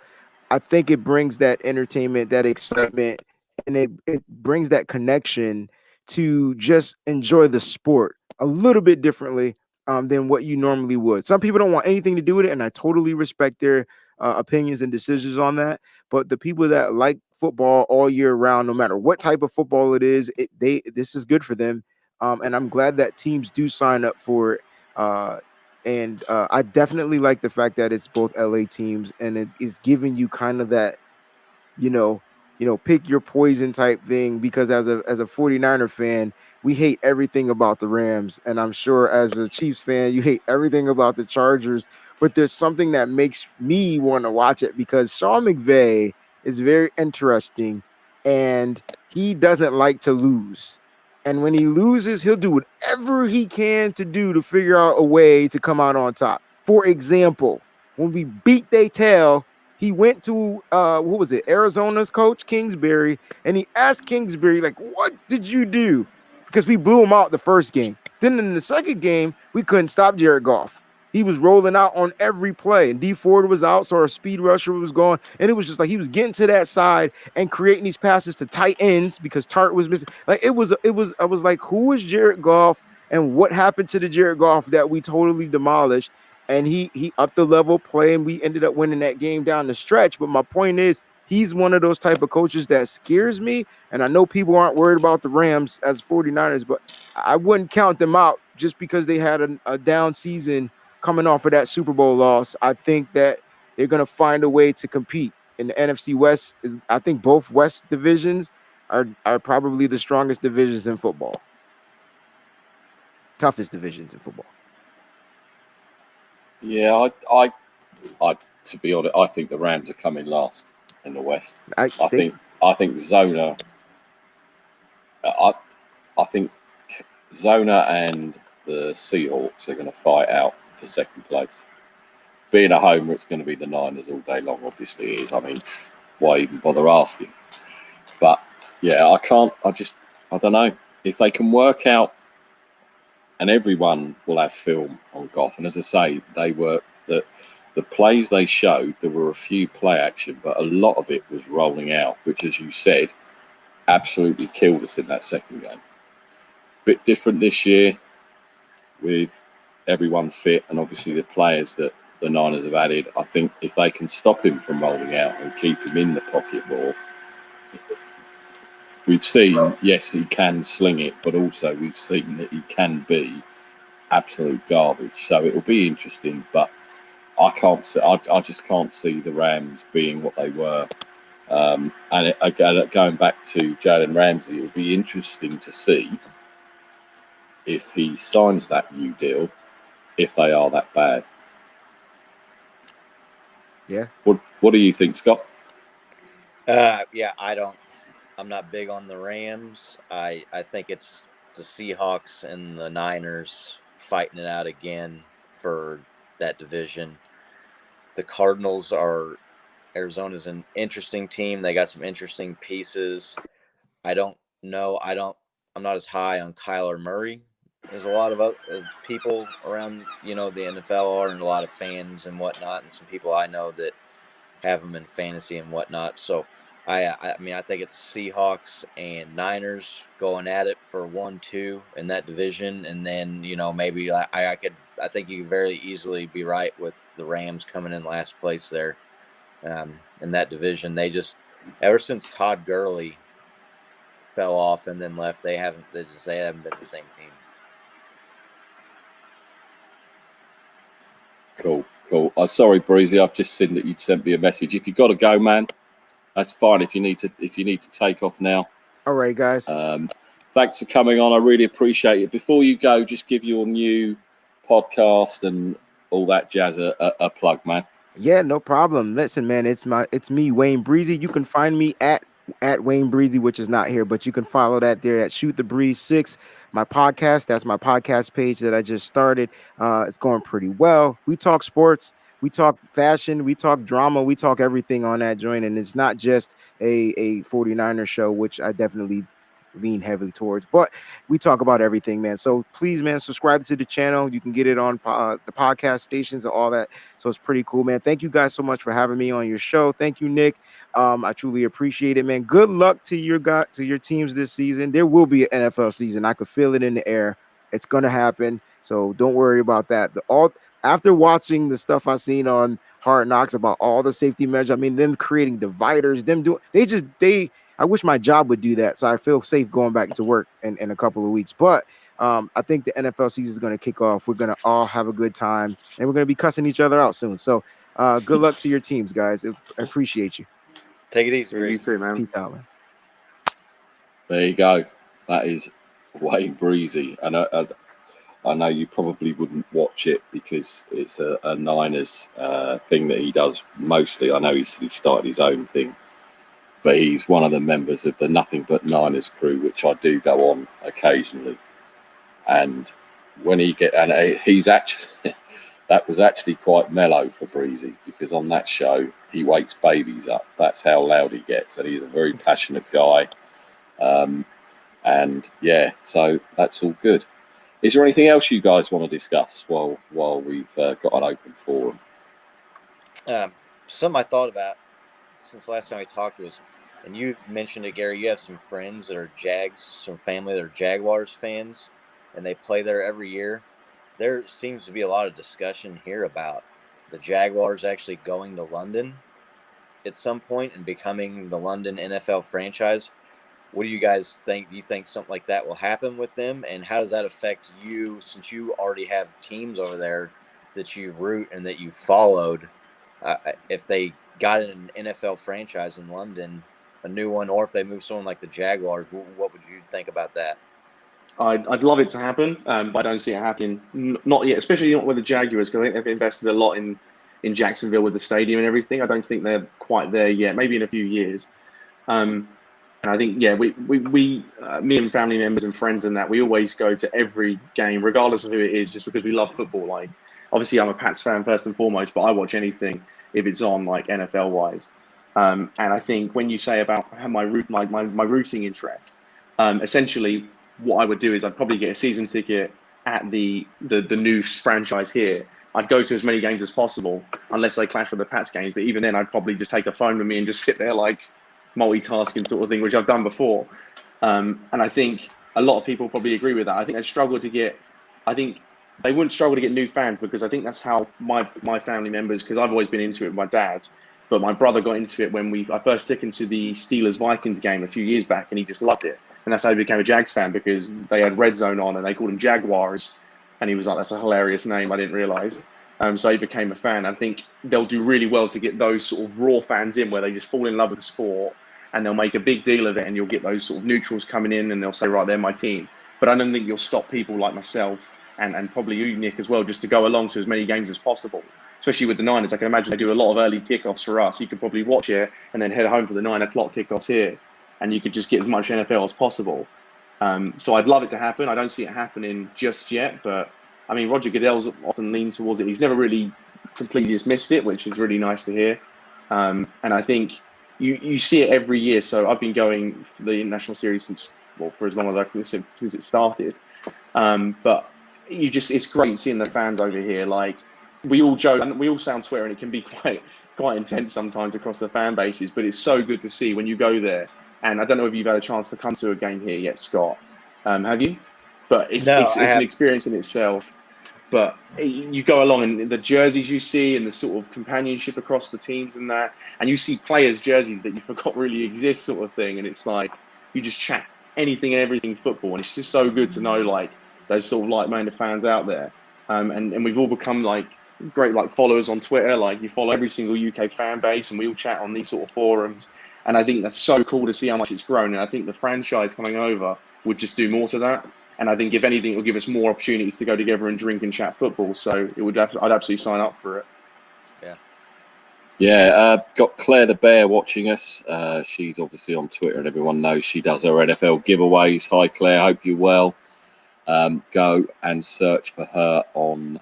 I think it brings that entertainment, that excitement, and it brings that connection to just enjoy the sport a little bit differently than what you normally would. Some people don't want anything to do with it, and I totally respect their opinions and decisions on that. But the people that like football all year round, no matter what type of football it is, this is good for them. And I'm glad that teams do sign up for it. And I definitely like the fact that it's both LA teams, and it is giving you kind of that, you know, pick your poison type thing, because as a 49er fan, we hate everything about the Rams, and I'm sure as a Chiefs fan, you hate everything about the Chargers, but there's something that makes me want to watch it because Sean McVay is very interesting, and he doesn't like to lose. And when he loses, he'll do whatever he can to do to figure out a way to come out on top. For example, when we beat they tail, he went to what was it, Arizona's coach Kingsbury, and he asked Kingsbury, like, what did you do? Because we blew him out the first game. Then in the second game, we couldn't stop Jared Goff. He was rolling out on every play, and D Ford was out, so our speed rusher was going, and it was just like he was getting to that side and creating these passes to tight ends because Tart was missing. Like it was. I was like, who is Jared Goff, and what happened to the Jared Goff that we totally demolished? And he upped the level play, and we ended up winning that game down the stretch. But my point is, he's one of those type of coaches that scares me. And I know people aren't worried about the Rams as 49ers, but I wouldn't count them out just because they had a down season coming off of that Super Bowl loss. I think that they're going to find a way to compete. In the NFC West, I think both West divisions are probably the strongest divisions in football. Toughest divisions in football. Yeah, I to be honest, I think the Rams are coming last in the West. I think Zona. I think Zona and the Seahawks are going to fight out for second place. Being a homer, it's going to be the Niners all day long. Obviously, it is. I mean, why even bother asking? But yeah, I don't know if they can work out. And everyone will have film on Goff. And as I say, the plays they showed, there were a few play action, but a lot of it was rolling out, which, as you said, absolutely killed us in that second game. Bit different this year with everyone fit and obviously the players that the Niners have added. I think if they can stop him from rolling out and keep him in the pocket more, we've seen, yes, he can sling it, but also we've seen that he can be absolute garbage. So it will be interesting, but I just can't see the Rams being what they were. And going back to Jalen Ramsey, it will be interesting to see if he signs that new deal, if they are that bad. Yeah. What do you think, Scott? Yeah, I'm not big on the Rams. I think it's the Seahawks and the Niners fighting it out again for that division. the Arizona's an interesting team. They got some interesting pieces. I don't know. I'm not as high on Kyler Murray as a lot of other people around, the NFL are, and a lot of fans and whatnot, and some people I know that have him in fantasy and whatnot. So I mean, I think it's Seahawks and Niners going at it for 1-2 in that division, and then maybe I think you could very easily be right with the Rams coming in last place there in that division. They just, ever since Todd Gurley fell off and then left, they haven't been the same team. Cool. Sorry, Breezy. I've just seen that you'd sent me a message. If you got to go, man, that's fine. If you need to take off now. All right, guys. Thanks for coming on. I really appreciate it. Before you go, just give your new podcast and all that jazz a plug, man. Yeah, no problem. Listen, man, it's me, Wayne Breezy. You can find me at Wayne Breezy, which is not here, but you can follow that there at Shoot the Breeze 6. My podcast, that's my podcast page that I just started. It's going pretty well. We talk sports, we talk fashion, we talk drama, we talk everything on that joint. And it's not just a 49er show, which I definitely lean heavily towards, but we talk about everything, man. So please, man, subscribe to the channel. You can get it on the podcast stations and all that. So it's pretty cool, man. Thank you guys so much for having me on your show. Thank you, Nick. I truly appreciate it, man. Good luck to your teams this season. There will be an NFL season. I could feel it in the air. It's gonna happen. So don't worry about that. After watching the stuff I've seen on Hard Knocks about all the safety measures, I mean, them creating dividers, I wish my job would do that, so I feel safe going back to work in a couple of weeks. But I think the NFL season is going to kick off. We're going to all have a good time, and we're going to be cussing each other out soon. So good luck to your teams, guys. I appreciate you. Take it easy, Yeah, you too, man. Peace out, man. There you go. That is Wayne Breezy. And I know you probably wouldn't watch it because it's a Niners thing that he does mostly. I know he started his own thing. But he's one of the members of the Nothing But Niners crew, which I do go on occasionally. And when he's actually, that was actually quite mellow for Breezy, because on that show, he wakes babies up. That's how loud he gets. And he's a very passionate guy. And yeah, so that's all good. Is there anything else you guys want to discuss while we've got an open forum? Something I thought about since last time we talked was, and you mentioned it, Gary, you have some friends that are some family that are Jaguars fans, and they play there every year. There seems to be a lot of discussion here about the Jaguars actually going to London at some point and becoming the London NFL franchise. What do you guys think? Do you think something like that will happen with them? And how does that affect you, since you already have teams over there that you root and that you followed? If they got an NFL franchise in London, a new one, or if they move someone like the Jaguars, what would you think about that? I'd love it to happen, but I don't see it happening. Not yet, especially not with the Jaguars, because I think they've invested a lot in Jacksonville with the stadium and everything. I don't think they're quite there yet. Maybe in a few years. And I think, yeah, we me and family members and friends and that, we always go to every game, regardless of who it is, just because we love football. Like, obviously, I'm a Pats fan first and foremost, but I watch anything if it's on, like NFL wise. And I think when you say about my rooting interest, essentially what I would do is I'd probably get a season ticket at the new franchise here. I'd go to as many games as possible, unless they clash with the Pats games. But even then, I'd probably just take a phone with me and just sit there like multitasking sort of thing, which I've done before. And I think a lot of people probably agree with that. I think they wouldn't struggle to get new fans, because I think that's how my family members, because I've always been into it with my dad, but my brother got into it when I first took him to the Steelers-Vikings game a few years back, and he just loved it. And that's how he became a Jags fan, because they had Red Zone on and they called him Jaguars. And he was like, that's a hilarious name, I didn't realize. So he became a fan. I think they'll do really well to get those sort of raw fans in, where they just fall in love with the sport and they'll make a big deal of it, and you'll get those sort of neutrals coming in and they'll say, right, they're my team. But I don't think you'll stop people like myself and probably you, Nick, as well, just to go along to as many games as possible. Especially with the Niners, I can imagine they do a lot of early kickoffs for us. You could probably watch it and then head home for the 9 o'clock kickoffs here, and you could just get as much NFL as possible. So I'd love it to happen. I don't see it happening just yet, but I mean, Roger Goodell's often leaned towards it. He's never really completely dismissed it, which is really nice to hear. And I think you see it every year. So I've been going for the international series for as long as I can, since it started. But it's great seeing the fans over here. Like, we all joke and we all say on Twitter, and it can be quite intense sometimes across the fan bases. But it's so good to see when you go there. And I don't know if you've had a chance to come to a game here yet, Scott. Have you? But it's No, I an have. experience in itself. But you go along, and the jerseys you see, and the sort of companionship across the teams, and you see players' jerseys that you forgot really exist, sort of thing. And it's like you just chat anything and everything football, and it's just so good to know like those sort of like-minded fans out there. And we've all become like great like followers on Twitter. Like, you follow every single UK fan base, and we all chat on these sort of forums. And I think that's so cool to see how much it's grown. And I think the franchise coming over would just do more to that. And I think if anything, it will give us more opportunities to go together and drink and chat football. So I'd absolutely sign up for it. Yeah, got Claire the Bear watching us. She's obviously on Twitter, and everyone knows she does her NFL giveaways. Hi, Claire. Hope you're well. Go and search for her on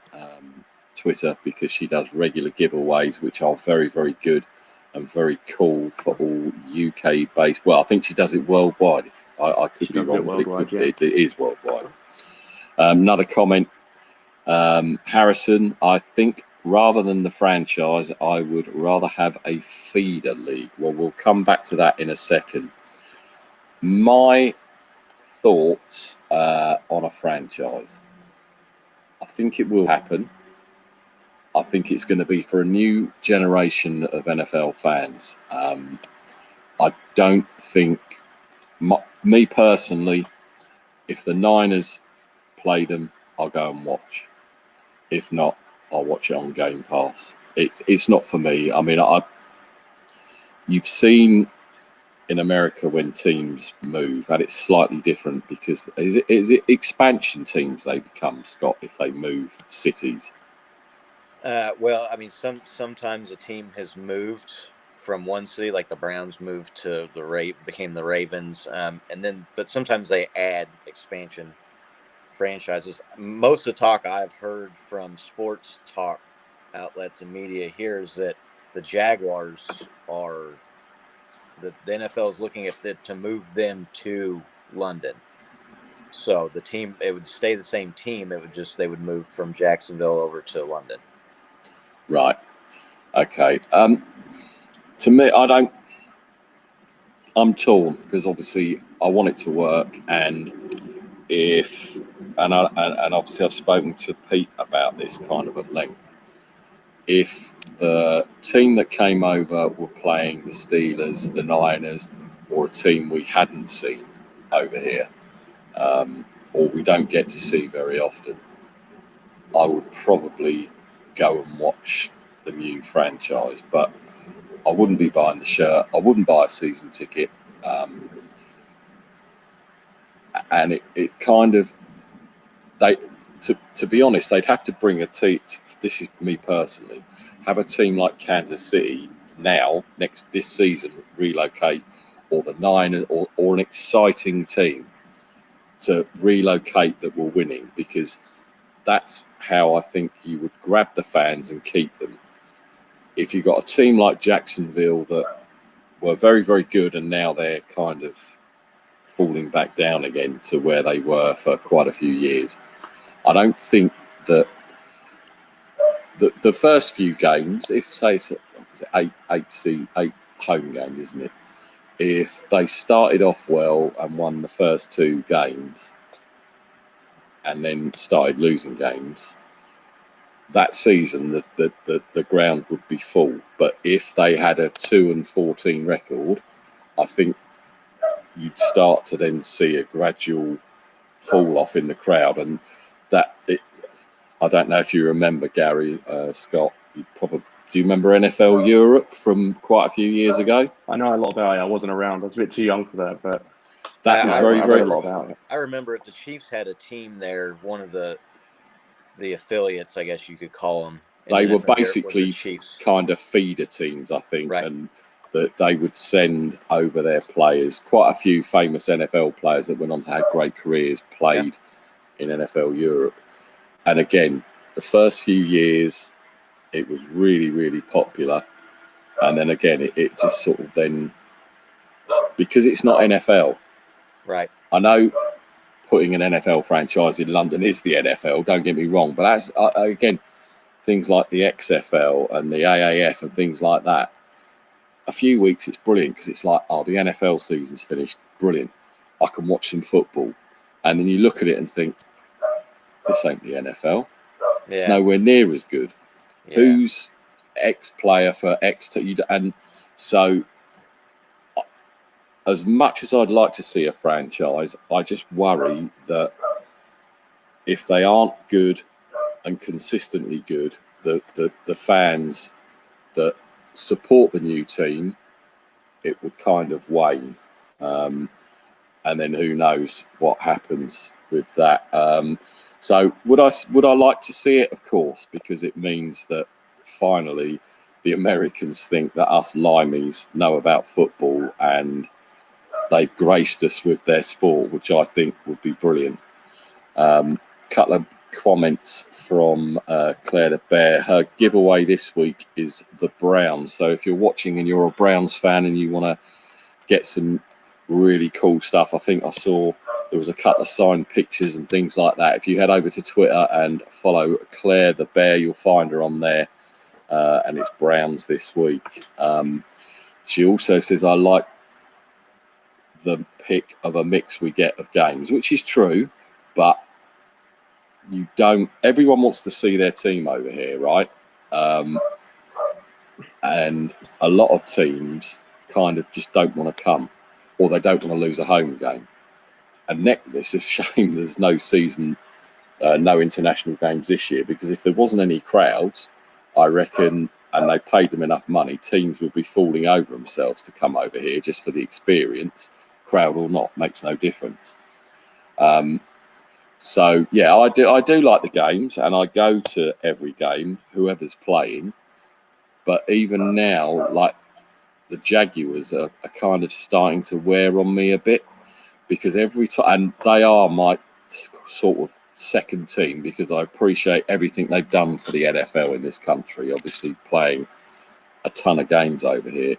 Twitter, because she does regular giveaways, which are very, very good and very cool for all UK-based. Well, I think she does it worldwide. I could be wrong, but it is worldwide. Another comment. Harrison, I think rather than the franchise, I would rather have a feeder league. Well, we'll come back to that in a second. My thoughts on a franchise. I think it will happen. I think it's going to be for a new generation of NFL fans. I don't think, me personally, if the Niners play them, I'll go and watch. If not, I'll watch it on Game Pass. It's not for me. I mean, you've seen in America when teams move, and it's slightly different because is it expansion teams they become, Scott, if they move cities? Well, I mean, sometimes a team has moved from one city, like the Browns moved to became the Ravens, but sometimes they add expansion franchises. Most of the talk I've heard from sports talk outlets and media here is that the Jaguars the NFL is looking at to move them to London. So the team, it would stay the same team. They would move from Jacksonville over to London. Right. Okay. To me, I'm torn, because obviously I want it to work, and obviously I've spoken to Pete about this kind of at length. If the team that came over were playing the Steelers, the Niners, or a team we hadn't seen over here, or we don't get to see very often, I would probably go and watch the new franchise. But I wouldn't be buying the shirt. I wouldn't buy a season ticket. And it kind of, to be honest, they'd have to bring a team. This is me personally. Have a team like Kansas City this season relocate, or the Niners, or an exciting team to relocate that were winning, because that's how I think you would grab the fans and keep them. If you've got a team like Jacksonville that were very, very good, and now they're kind of falling back down again to where they were for quite a few years, I don't think that the first few games, if say it's eight home games, isn't it? If they started off well and won the first two games, and then started losing games, that season the ground would be full. But if they had a 2-14 record, I think you'd start to then see a gradual fall off in the crowd. And I don't know if you remember, Gary, Scott, do you remember NFL Europe from quite a few years ago? I know a lot about it. I wasn't around. I was a bit too young for that, but that was very, very. A lot about it. I remember if the Chiefs had a team there, one of the affiliates, I guess you could call them. They were basically kind of feeder teams, I think, right. And that they would send over their players. Quite a few famous NFL players that went on to have great careers played in NFL Europe. And again, the first few years, it was really, really popular. And then again, it just sort of then, because it's not NFL. Right. I know putting an NFL franchise in London is the NFL, don't get me wrong. But that's, again, things like the XFL and the AAF and things like that. A few weeks, it's brilliant because it's like, oh, the NFL season's finished. Brilliant. I can watch some football. And then you look at it and think, this ain't the NFL. It's Yeah. nowhere near as good. Yeah. Who's X player for X? And so, as much as I'd like to see a franchise, I just worry that if they aren't good and consistently good, the fans that support the new team, it would kind of wane. And then who knows what happens with that. So would I like to see it? Of course, because it means that finally the Americans think that us limeys know about football and they've graced us with their sport, which I think would be brilliant. Couple of comments from Claire the Bear. Her giveaway this week is the Browns. So if you're watching and you're a Browns fan and you want to get some really cool stuff, I think I saw there was a couple of signed pictures and things like that. If you head over to Twitter and follow Claire the Bear, you'll find her on there. And it's Browns this week. She also says, I like the pick of a mix we get of games, which is true, but you don't, everyone wants to see their team over here, right? And a lot of teams kind of just don't want to come, or they don't want to lose a home game. And it's a shame there's no season, no international games this year, because if there wasn't any crowds, I reckon, and they paid them enough money, teams would be falling over themselves to come over here just for the experience. Crowd or not makes no difference. So yeah, I do like the games, and I go to every game, whoever's playing. But even now, like the Jaguars are kind of starting to wear on me a bit, because every time, and they are my sort of second team, because I appreciate everything they've done for the NFL in this country, obviously playing a ton of games over here.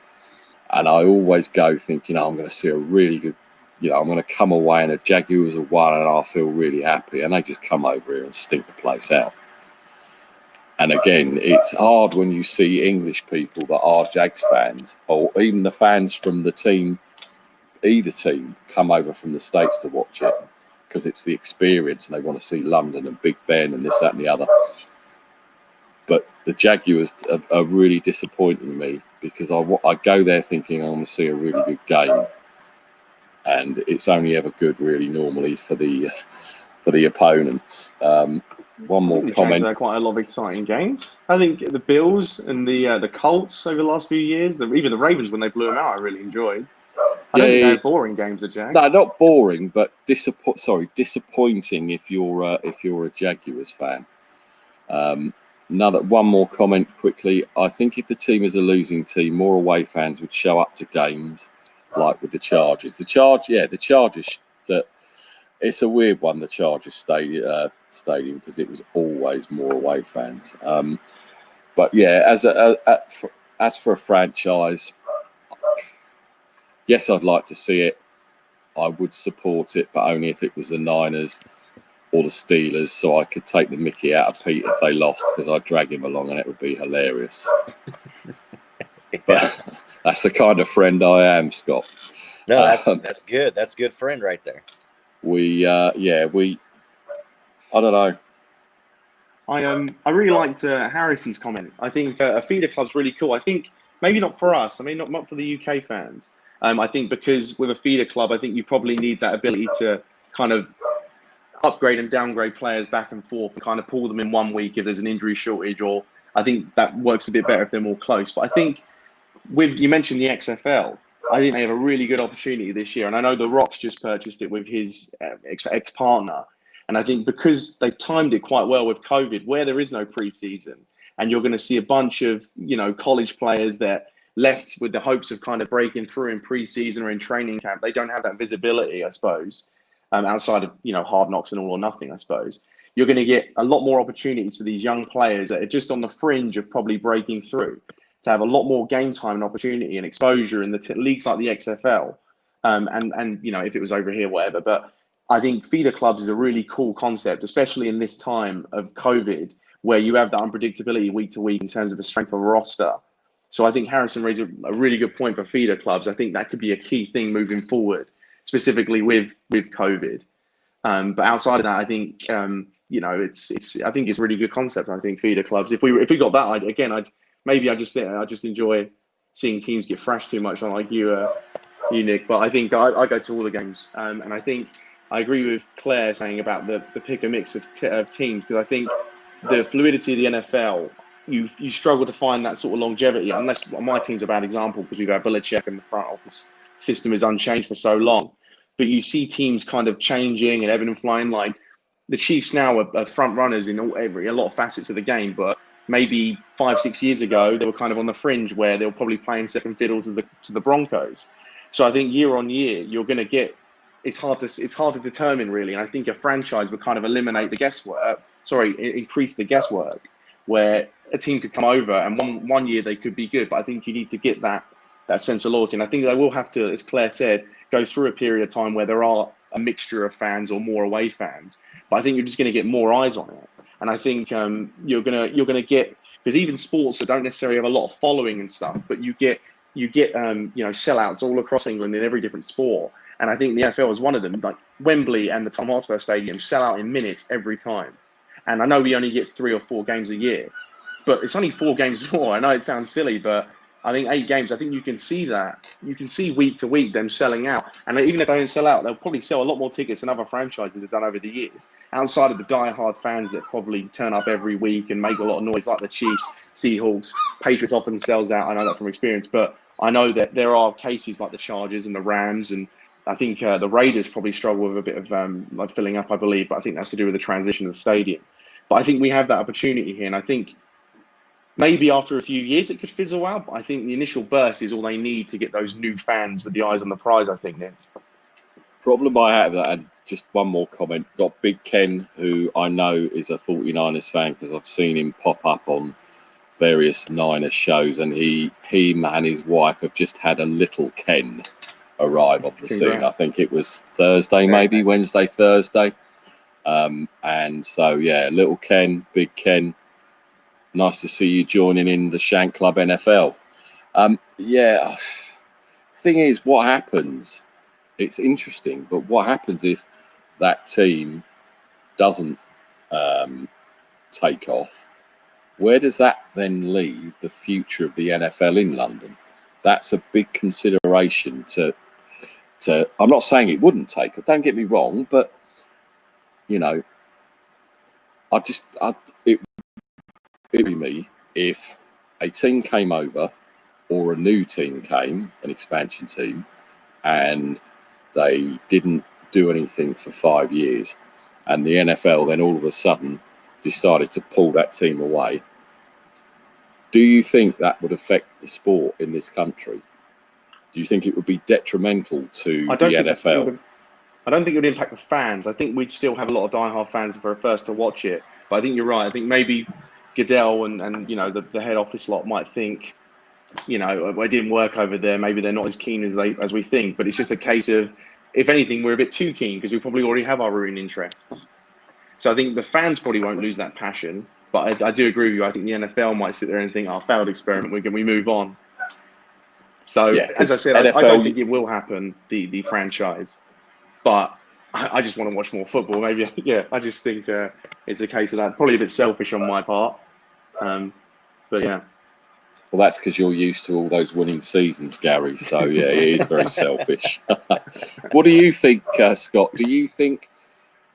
And I always go thinking, oh, I'm going to see a really good, I'm going to come away and the Jaguars have won and I'll feel really happy. And they just come over here and stink the place out. And again, it's hard when you see English people that are Jags fans, or even the fans from the team, either team, come over from the States to watch it, because it's the experience and they want to see London and Big Ben and this, that and the other. But the Jaguars are really disappointing me, because I go there thinking I'm going to see a really good game, and it's only ever good really normally for the opponents. One more comment. Jags had quite a lot of exciting games. I think the Bills and the Colts over the last few years, even the Ravens when they blew them out, I really enjoyed. I don't think they had boring games at Jags. No, not boring, but disappointing if you're a Jaguars fan. One more comment quickly. I think if the team is a losing team, more away fans would show up to games, like with the Chargers. The Chargers. It's a weird one, the Chargers stadium, because it was always more away fans. But yeah, as for a franchise, yes, I'd like to see it. I would support it, but only if it was the Niners or the Steelers, so I could take the mickey out of Pete if they lost, because I'd drag him along and it would be hilarious. But that's the kind of friend I am, Scott. No, that's good. That's a good friend right there. I don't know. I really liked Harris's comment. I think a feeder club's really cool. I think maybe not for us. I mean, not for the UK fans. I think because with a feeder club, I think you probably need that ability to kind of upgrade and downgrade players back and forth and kind of pull them in 1 week if there's an injury shortage, or I think that works a bit better if they're more close. But I think you mentioned the XFL. I think they have a really good opportunity this year. And I know The Rock's just purchased it with his ex-partner. And I think because they've timed it quite well with COVID, where there is no preseason, and you're going to see a bunch of, college players that left with the hopes of kind of breaking through in preseason or in training camp. They don't have that visibility, I suppose, outside of, Hard Knocks and All or Nothing, I suppose. you're going to get a lot more opportunities for these young players that are just on the fringe of probably breaking through to have a lot more game time and opportunity and exposure in the leagues like the XFL. And you know, if it was over here, whatever. But I think feeder clubs is a really cool concept, especially in this time of COVID, where you have that unpredictability week to week in terms of the strength of a roster. So I think Harrison raised a really good point for feeder clubs. I think that could be a key thing moving forward, specifically with COVID. But outside of that, I think you know, I think it's a really good concept. I think feeder clubs. If we got that, I just enjoy seeing teams get thrashed too much, unlike you, Nick. But I think I go to all the games, and I think I agree with Claire saying about the pick and mix of teams, because I think the fluidity of the NFL, you struggle to find that sort of longevity, unless my team's a bad example because we've had Belichick and the front office system is unchanged for so long. But you see teams kind of changing and ebbing and flowing. Like the Chiefs now are front runners in a lot of facets of the game, but maybe 5-6 years ago they were kind of on the fringe where they were probably playing second fiddle to the Broncos. So I think year on year you're going to get it's hard to determine really, and I think a franchise would kind of eliminate the guesswork. Increase the guesswork, where a team could come over and one year they could be good, but I think you need to get that sense of loyalty, and I think they will have to, as Claire said, go through a period of time where there are a mixture of fans or more away fans. But I think you're just going to get more eyes on it. And I think you're gonna get, because even sports that don't necessarily have a lot of following and stuff, but you get sellouts all across England in every different sport. And I think the NFL is one of them. Like Wembley and the Tom Hotspur Stadium sell out in minutes every time. And I know we only get 3 or 4 games a year, but it's only 4 games more. I know it sounds silly, but I think 8 games, I think you can see that. You can see week to week them selling out. And even if they don't sell out, they'll probably sell a lot more tickets than other franchises have done over the years. Outside of the die-hard fans that probably turn up every week and make a lot of noise, like the Chiefs, Seahawks, Patriots often sells out. I know that from experience. But I know that there are cases like the Chargers and the Rams, and I think the Raiders probably struggle with a bit of filling up, I believe. But I think that's to do with the transition of the stadium. But I think we have that opportunity here. And I think maybe after a few years it could fizzle out, but I think the initial burst is all they need to get those new fans with the eyes on the prize, I think, Nick. Problem I have, and just one more comment, got Big Ken, who I know is a 49ers fan because I've seen him pop up on various Niners shows, and he and his wife have just had a little Ken arrive on the scene. I think it was Thursday, maybe Wednesday, Thursday. And so, yeah, little Ken, Big Ken. Nice to see you joining in the Shank Club NFL. Thing is, what happens, it's interesting, but what happens if that team doesn't take off? Where does that then leave the future of the NFL in London? That's a big consideration to I'm not saying it wouldn't take it, don't get me wrong, but, you know, it would be me if a team came over or a new team came, an expansion team, and they didn't do anything for 5 years, and the NFL then all of a sudden decided to pull that team away. Do you think that would affect the sport in this country? Do you think it would be detrimental to the NFL? I don't think it would impact the fans. I think we'd still have a lot of diehard fans for first to watch it. But I think you're right. I think maybe Goodell and you know the head office lot might think, you know, it didn't work over there. Maybe they're not as keen as we think. But it's just a case of, if anything, we're a bit too keen because we probably already have our rooting interests. So I think the fans probably won't lose that passion. But I do agree with you. I think the NFL might sit there and think, failed experiment. We move on. So, yeah, as I said, NFL, I don't think it will happen, the franchise. But I just want to watch more football. Maybe, yeah, I just think it's a case of that. Probably a bit selfish on my part. But, yeah. Well, that's because you're used to all those winning seasons, Gary. So, yeah, it is very selfish. What do you think, Scott? Do you think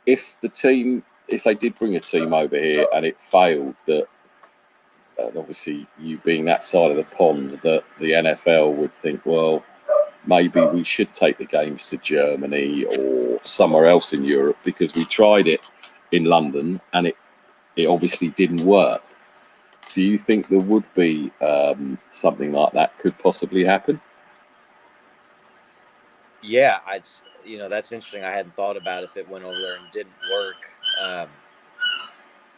if they did bring a team over here and it failed, that obviously you being that side of the pond, that the NFL would think, well, maybe we should take the games to Germany or somewhere else in Europe because we tried it in London and it obviously didn't work? Do you think there would be something like that could possibly happen? Yeah, that's interesting. I hadn't thought about if it went over there and didn't work.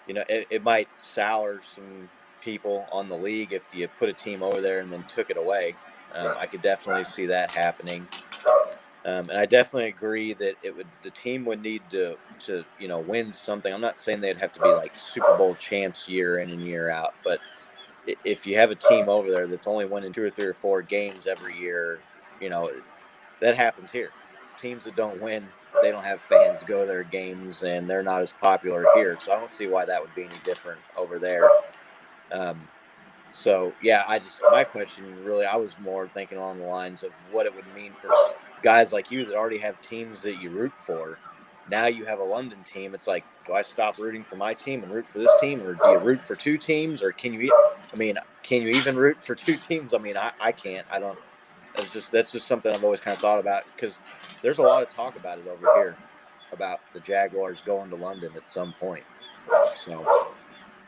it might sour some people on the league if you put a team over there and then took it away. I could definitely see that happening. And I definitely agree that the team would need to win something. I'm not saying they'd have to be like Super Bowl champs year in and year out, but if you have a team over there that's only winning 2 or 3 or 4 games every year, that happens here. Teams that don't win, they don't have fans go to their games, and they're not as popular here. So I don't see why that would be any different over there. So yeah, my question really, I was more thinking along the lines of what it would mean for guys like you that already have teams that you root for. Now you have a London team. It's like, do I stop rooting for my team and root for this team, or do you root for 2 teams, or can you even root for 2 teams? I mean, I can't. I don't. That's just something I've always kind of thought about, because there's a lot of talk about it over here about the Jaguars going to London at some point. So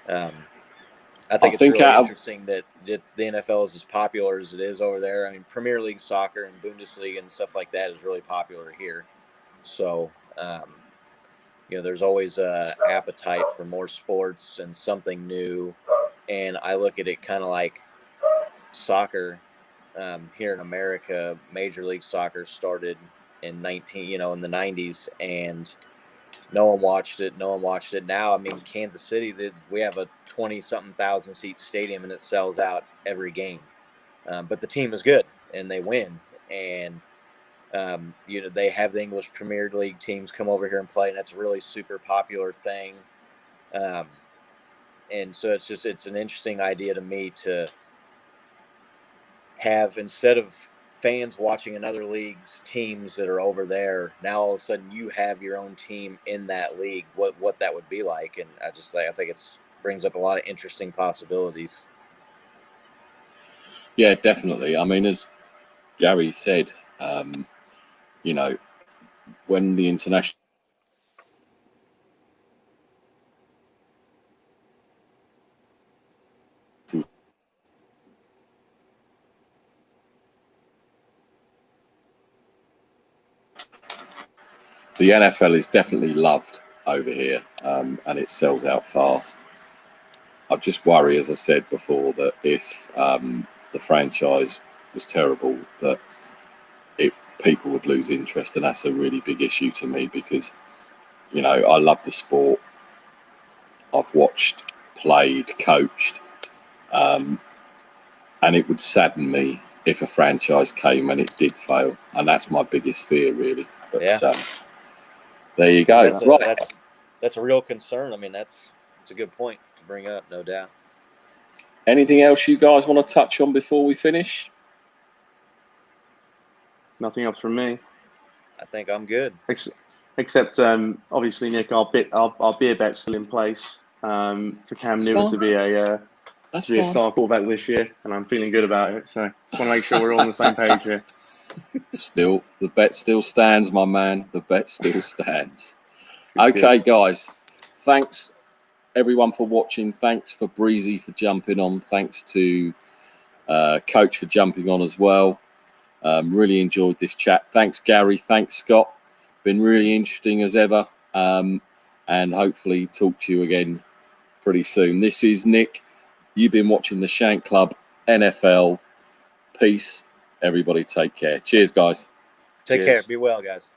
I think it's really interesting that the NFL is as popular as it is over there. I mean, Premier League soccer and Bundesliga and stuff like that is really popular here. So, there's always an appetite for more sports and something new. And I look at it kind of like soccer. Here in America, Major League Soccer started in the 90s, and no one watched it. Now, I mean, Kansas City, we have a 20-something thousand seat stadium, and it sells out every game. But the team is good, and they win. And, they have the English Premier League teams come over here and play, and that's a really super popular thing. And so it's an interesting idea to me to have, instead of fans watching another league's teams that are over there, now all of a sudden you have your own team in that league, what that would be like. And I think it brings up a lot of interesting possibilities. Yeah, definitely. I mean, as Gary said, when the international the NFL is definitely loved over here, and it sells out fast. I just worry, as I said before, that if the franchise was terrible, that people would lose interest, and that's a really big issue to me, because I love the sport. I've watched, played, coached, and it would sadden me if a franchise came and it did fail, and that's my biggest fear, really. But there you go. That's a real concern. I mean, it's a good point to bring up, no doubt. Anything else you guys want to touch on before we finish? Nothing else from me. I think I'm good. Except obviously, Nick, our beer bet's still in place for Cam Newton to be a star quarterback this year, and I'm feeling good about it. So just want to make sure we're all on the same page here. Still, the bet still stands, my man. The bet still stands. Okay, guys. Thanks, everyone, for watching. Thanks for Breezy for jumping on. Thanks to Coach for jumping on as well. Really enjoyed this chat. Thanks, Gary. Thanks, Scott. Been really interesting as ever. And hopefully talk to you again pretty soon. This is Nick. You've been watching the Shank Club NFL. Peace. Everybody take care. Cheers, guys. Take care. Be well, guys.